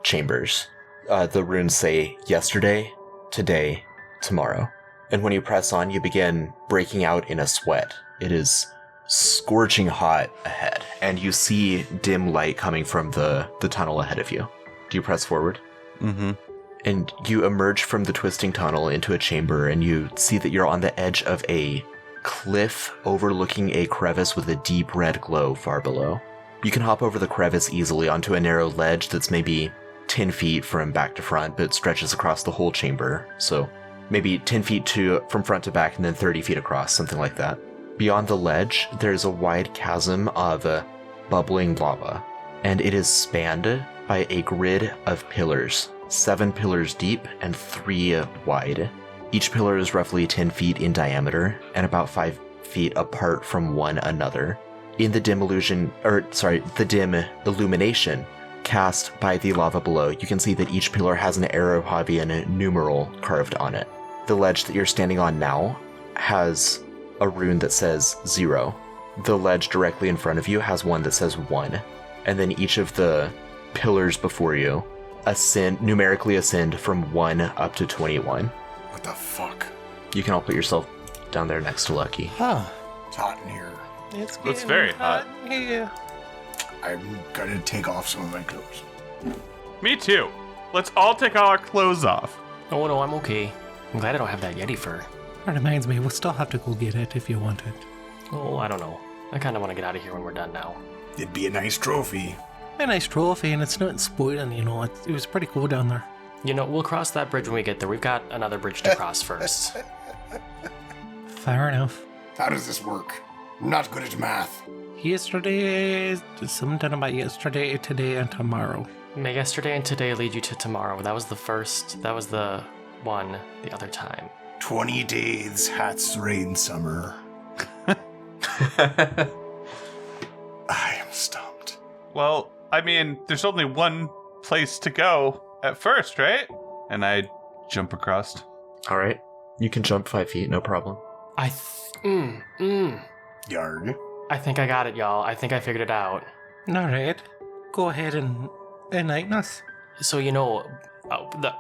chambers. The runes say yesterday, today, tomorrow. And when you press on, you begin breaking out in a sweat. It is scorching hot ahead, and you see dim light coming from the tunnel ahead of you. Do you press forward? Mm-hmm. And you emerge from the twisting tunnel into a chamber, and you see that you're on the edge of a cliff overlooking a crevice with a deep red glow far below. You can hop over the crevice easily onto a narrow ledge that's maybe 10 feet from back to front, but stretches across the whole chamber. So maybe 10 feet from front to back and then 30 feet across, something like that. Beyond the ledge, there's a wide chasm of bubbling lava, and it is spanned by a grid of pillars. 7 pillars deep and 3 wide. Each pillar is roughly 10 feet in diameter and about 5 feet apart from one another. In the dim illumination cast by the lava below, you can see that each pillar has an Arohavian numeral carved on it. The ledge that you're standing on now has a rune that says 0. The ledge directly in front of you has one that says 1. And then each of the pillars before you numerically ascend from 1 up to 21. What the fuck? You can all put yourself down there next to Lucky. Huh. It's hot in here. It's very hot. Yeah. I'm gonna take off some of my clothes. Me too. Let's all take all our clothes off. Oh no, I'm okay. I'm glad I don't have that Yeti fur. That reminds me, we'll still have to go get it if you want it. Oh, I don't know. I kind of want to get out of here when we're done now. It'd be a nice trophy. A nice trophy, and it's not spoiling, you know. It was pretty cool down there. You know, we'll cross that bridge when we get there. We've got another bridge to cross first. Fair enough. How does this work? I'm not good at math. Yesterday, something about yesterday, today, and tomorrow. May yesterday and today lead you to tomorrow. That was the one the other time. 20 days, hats, rain, summer. I am stumped. Well, I mean, there's only one place to go at first, right? And I jump across. All right. You can jump 5 feet, no problem. Yarg. I think I got it, y'all. I think I figured it out. Alright. Go ahead and enlighten us. So, you know,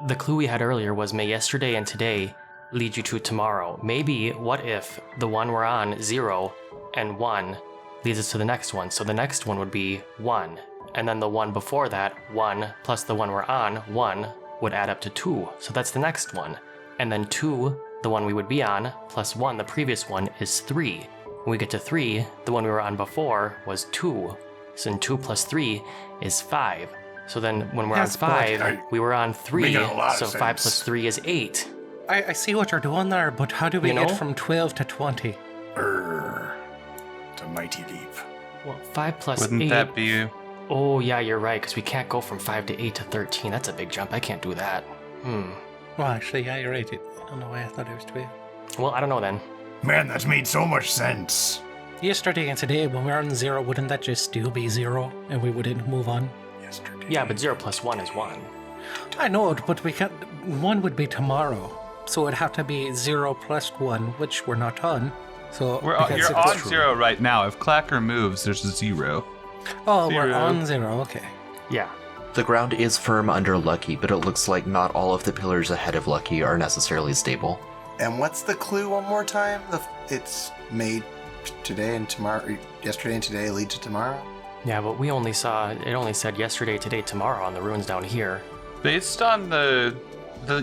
the clue we had earlier was may yesterday and today lead you to tomorrow. Maybe, what if the one we're on, 0, and 1, leads us to the next one? So the next one would be 1. And then the one before that, 1, plus the one we're on, 1, would add up to 2. So that's the next one. And then 2, the one we would be on, plus 1, the previous one, is 3. When we get to 3, the one we were on before was 2. So then 2 plus 3 is 5. So then when we're That's on 5, good. we were on 3, Making a lot of so 5 sense. plus 3 is 8. I see what you're doing there, but how do we You get know? from 12 to 20? It's a mighty leap. Well, 5 plus Wouldn't 8... that be... Oh, yeah, you're right, because we can't go from 5 to 8 to 13. That's a big jump. I can't do that. Well, actually, yeah, you're right. I don't know why I thought it was 12. Well, I don't know then. Man, that's made so much sense. Yesterday and today, when we're on 0, wouldn't that just still be 0, and we wouldn't move on? Yesterday. Yeah, but 0 plus 1 is 1. I know it, but we can't. 1 would be tomorrow, so it'd have to be 0 plus 1, which we're not on. So You're on 0 right now. If Klakkr moves, there's a 0. Oh, we're 0. on 0. Okay. Yeah. The ground is firm under Lucky, but it looks like not all of the pillars ahead of Lucky are necessarily stable. And what's the clue one more time? It's made today and tomorrow. Yesterday and today lead to tomorrow? Yeah, but it only said yesterday, today, tomorrow on the ruins down here. Based on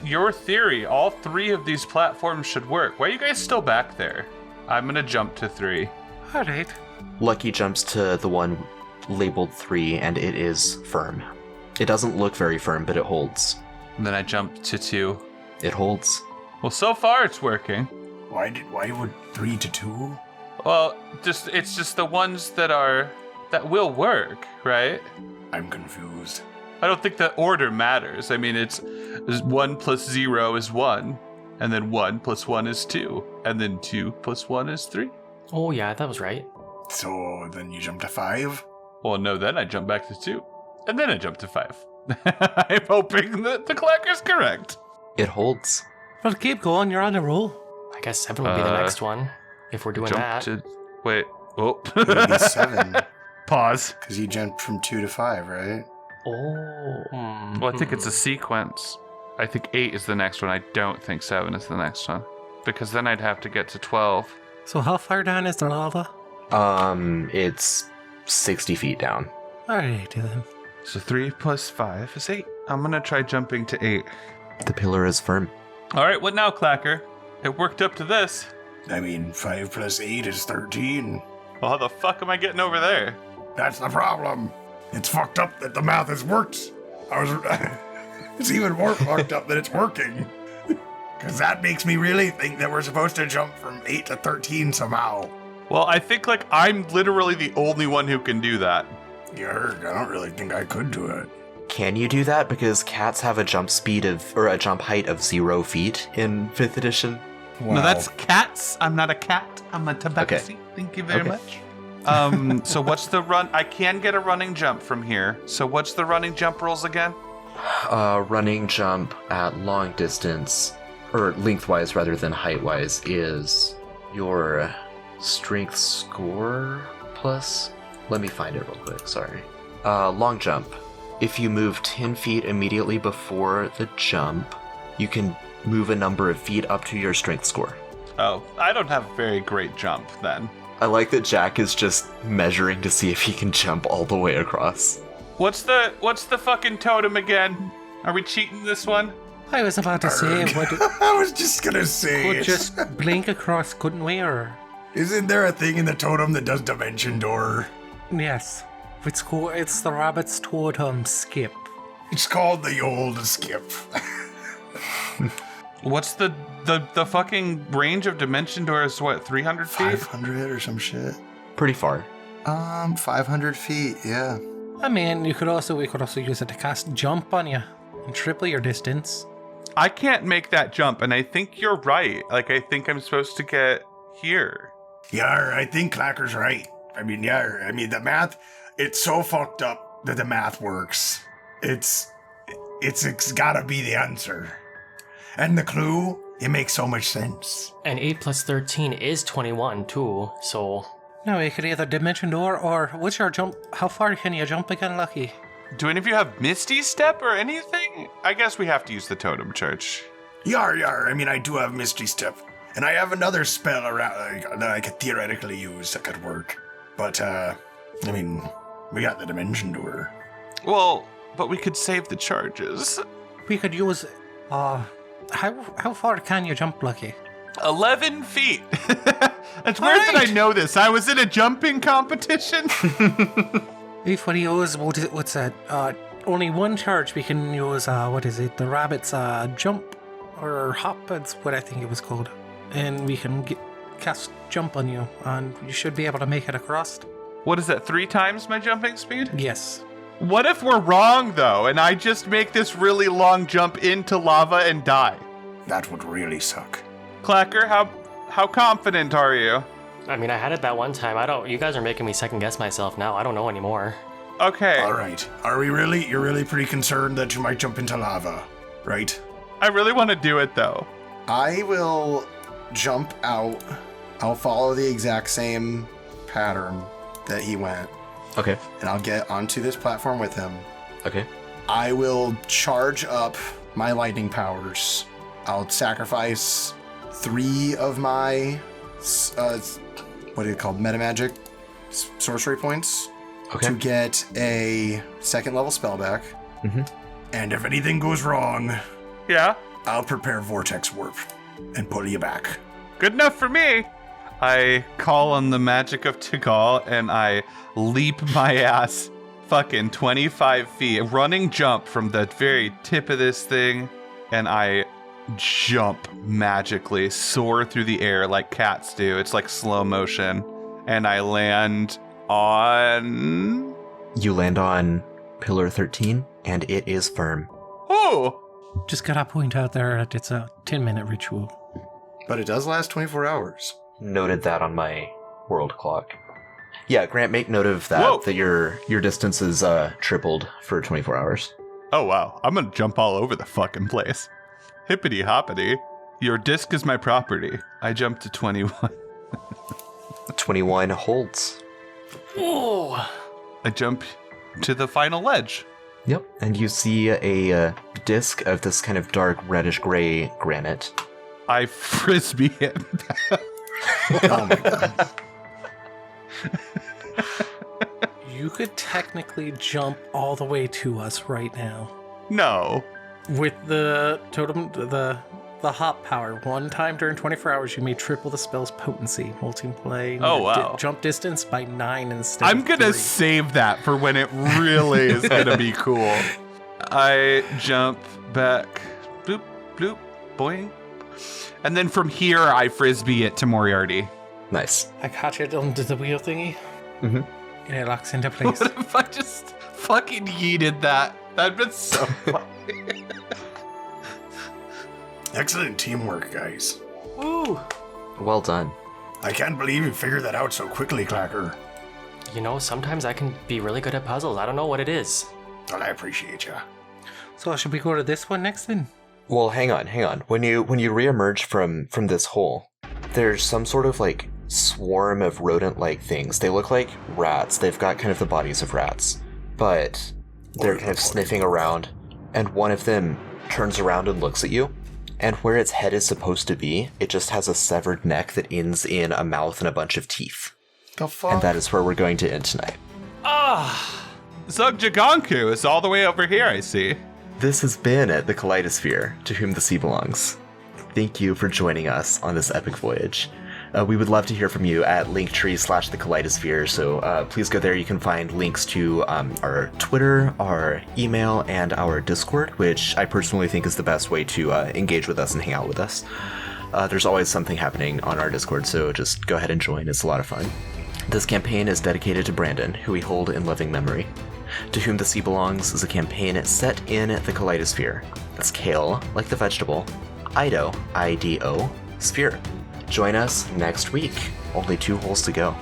your theory, all 3 of these platforms should work. Why are you guys still back there? I'm gonna jump to 3. All right. Lucky jumps to the one labeled 3, and it is firm. It doesn't look very firm, but it holds. And then I jump to 2. It holds. Well, so far it's working. Why would 3 to 2? Well, it's just the ones that will work, right? I'm confused. I don't think the order matters. I mean, it's 1 plus 0 is 1, and then 1 plus 1 is 2, and then 2 plus 1 is 3. Oh, yeah, that was right. So then you jump to 5? Well, no, then I jump back to 2, and then I jump to 5. I'm hoping that the Klakkr's correct. It holds. Well, keep going. You're on a roll. I guess 7 would be the next one, if we're doing that. Wait. Oh. It would be 7. Pause. Because you jumped from 2 to 5, right? Oh. Well, I think it's a sequence. I think 8 is the next one. I don't think 7 is the next one. Because then I'd have to get to 12. So how far down is the lava? It's 60 feet down. All right, then. So 3 plus 5 is 8. I'm going to try jumping to 8. The pillar is firm. All right, what now, Klakkr? It worked up to this. I mean, 5 plus 8 is 13. Well, how the fuck am I getting over there? That's the problem. It's fucked up that the math has worked. It's even more fucked up that it's working. Because that makes me really think that we're supposed to jump from 8 to 13 somehow. Well, I think, I'm literally the only one who can do that. Yeah, I don't really think I could do it. Can you do that? Because cats have a jump height of 0 feet in 5th edition. Wow. No, that's cats. I'm not a cat. I'm a tabaxi. Okay. Thank you very Okay. much. So what's the run? I can get a running jump from here. So what's the running jump rules again? Running jump at long distance, or lengthwise rather than height-wise, is your strength score plus... Let me find it real quick, sorry. Long jump. If you move 10 feet immediately before the jump, you can move a number of feet up to your strength score. Oh, I don't have a very great jump then. I like that Jack is just measuring to see if he can jump all the way across. What's the fucking totem again? Are we cheating this one? I was about to say, I was just gonna say, could just blink across, couldn't we? Or isn't there a thing in the totem that does dimension door? yes, it's the rabbit's totem skip. It's called the old skip. What's the fucking range of dimension doors? What, 300 feet? 500 or some shit. Pretty far. 500 feet, yeah. I mean, we could also use it to cast jump on you and triple your distance. I can't make that jump, and I think you're right. I think I'm supposed to get here. Yeah, I think Klakkr's right. I mean, the math, it's so fucked up that the math works. It's gotta be the answer. And the clue, it makes so much sense. And 8 plus 13 is 21, too, so... No, we could either dimension door or what's your jump? How far can you jump again, Lucky? Do any of you have Misty Step or anything? I guess we have to use the Totem Church. Yar. I mean, I do have Misty Step. And I have another spell around that I could theoretically use that could work. But, I mean, we got the dimension door. Well, but we could save the charges. We could use, how far can you jump, Lucky? 11 feet. It's weird that I know this. I was in a jumping competition. If we use, what's that? Only one charge we can use, the rabbit's jump or hop, that's what I think it was called. And we can cast jump on you, and you should be able to make it across. What is that, 3 times my jumping speed? Yes. What if we're wrong, though, and I just make this really long jump into lava and die? That would really suck. Klakkr, how confident are you? I mean, I had it that one time. You guys are making me second guess myself now. I don't know anymore. Okay. All right. You're really pretty concerned that you might jump into lava, right? I really want to do it, though. I will jump out I'll follow the exact same pattern that he went, Okay. and I'll get onto this platform with him. Okay. I will charge up my lightning powers. I'll sacrifice 3 of my, what are they called? Metamagic sorcery points Okay. to get a 2nd level spell back. And if anything goes wrong, Yeah. I'll prepare Vortex Warp and pull you back. Good enough for me. I call on the magic of Tikal and I leap my ass fucking 25 feet, a running jump from the very tip of this thing, and I jump magically, soar through the air like cats do. It's like slow motion, and I land on... You land on Pillar 13, and it is firm. Oh! Just gotta point out there that it's a 10-minute ritual. But it does last 24 hours. Noted that on my world clock. Yeah, Grant, make note of that, Whoa. that your distance is tripled for 24 hours. Oh, wow. I'm gonna jump all over the fucking place. Hippity hoppity. Your disc is my property. I jumped to 21. 21 holds. Oh! I jump to the final ledge. Yep, and you see a disc of this kind of dark reddish-gray granite. I frisbee it. Oh my god. You could technically jump all the way to us right now. No. With the totem, the hop power, one time during 24 hours, you may triple the spell's potency, multiplying Oh, your wow. jump distance by 9 instead I'm of gonna 3. save that for when it really is gonna be cool. I jump back, bloop, bloop, boing. And then from here, I frisbee it to Moriarty. Nice. I caught you onto the wheel thingy, Mhm. and it locks into place. What if I just fucking yeeted that? That'd been so funny. Excellent teamwork, guys. Woo! Well done. I can't believe you figured that out so quickly, Klakkr. You know, sometimes I can be really good at puzzles. I don't know what it is. Well, I appreciate you. So should we go to this one next then? Well, hang on. When you reemerge from this hole, there's some sort of like swarm of rodent-like things. They look like rats. They've got kind of the bodies of rats, but they're kind of sniffing around, and one of them turns around and looks at you, and where its head is supposed to be, it just has a severed neck that ends in a mouth and a bunch of teeth. The fuck? And that is where we're going to end tonight. Ah! Zugjagonku is all the way over here, I see. This has been the Kaleidosphere, to whom the sea belongs. Thank you for joining us on this epic voyage. We would love to hear from you at linktree/the Kaleidosphere, so please go there. You can find links to our Twitter, our email, and our Discord, which I personally think is the best way to engage with us and hang out with us. There's always something happening on our Discord, so just go ahead and join. It's a lot of fun. This campaign is dedicated to Brandon, who we hold in loving memory. To Whom the Sea Belongs is a campaign set in the Kaleidosphere. That's kale, like the vegetable, Ido, I-D-O, sphere. Join us next week. Only 2 holes to go.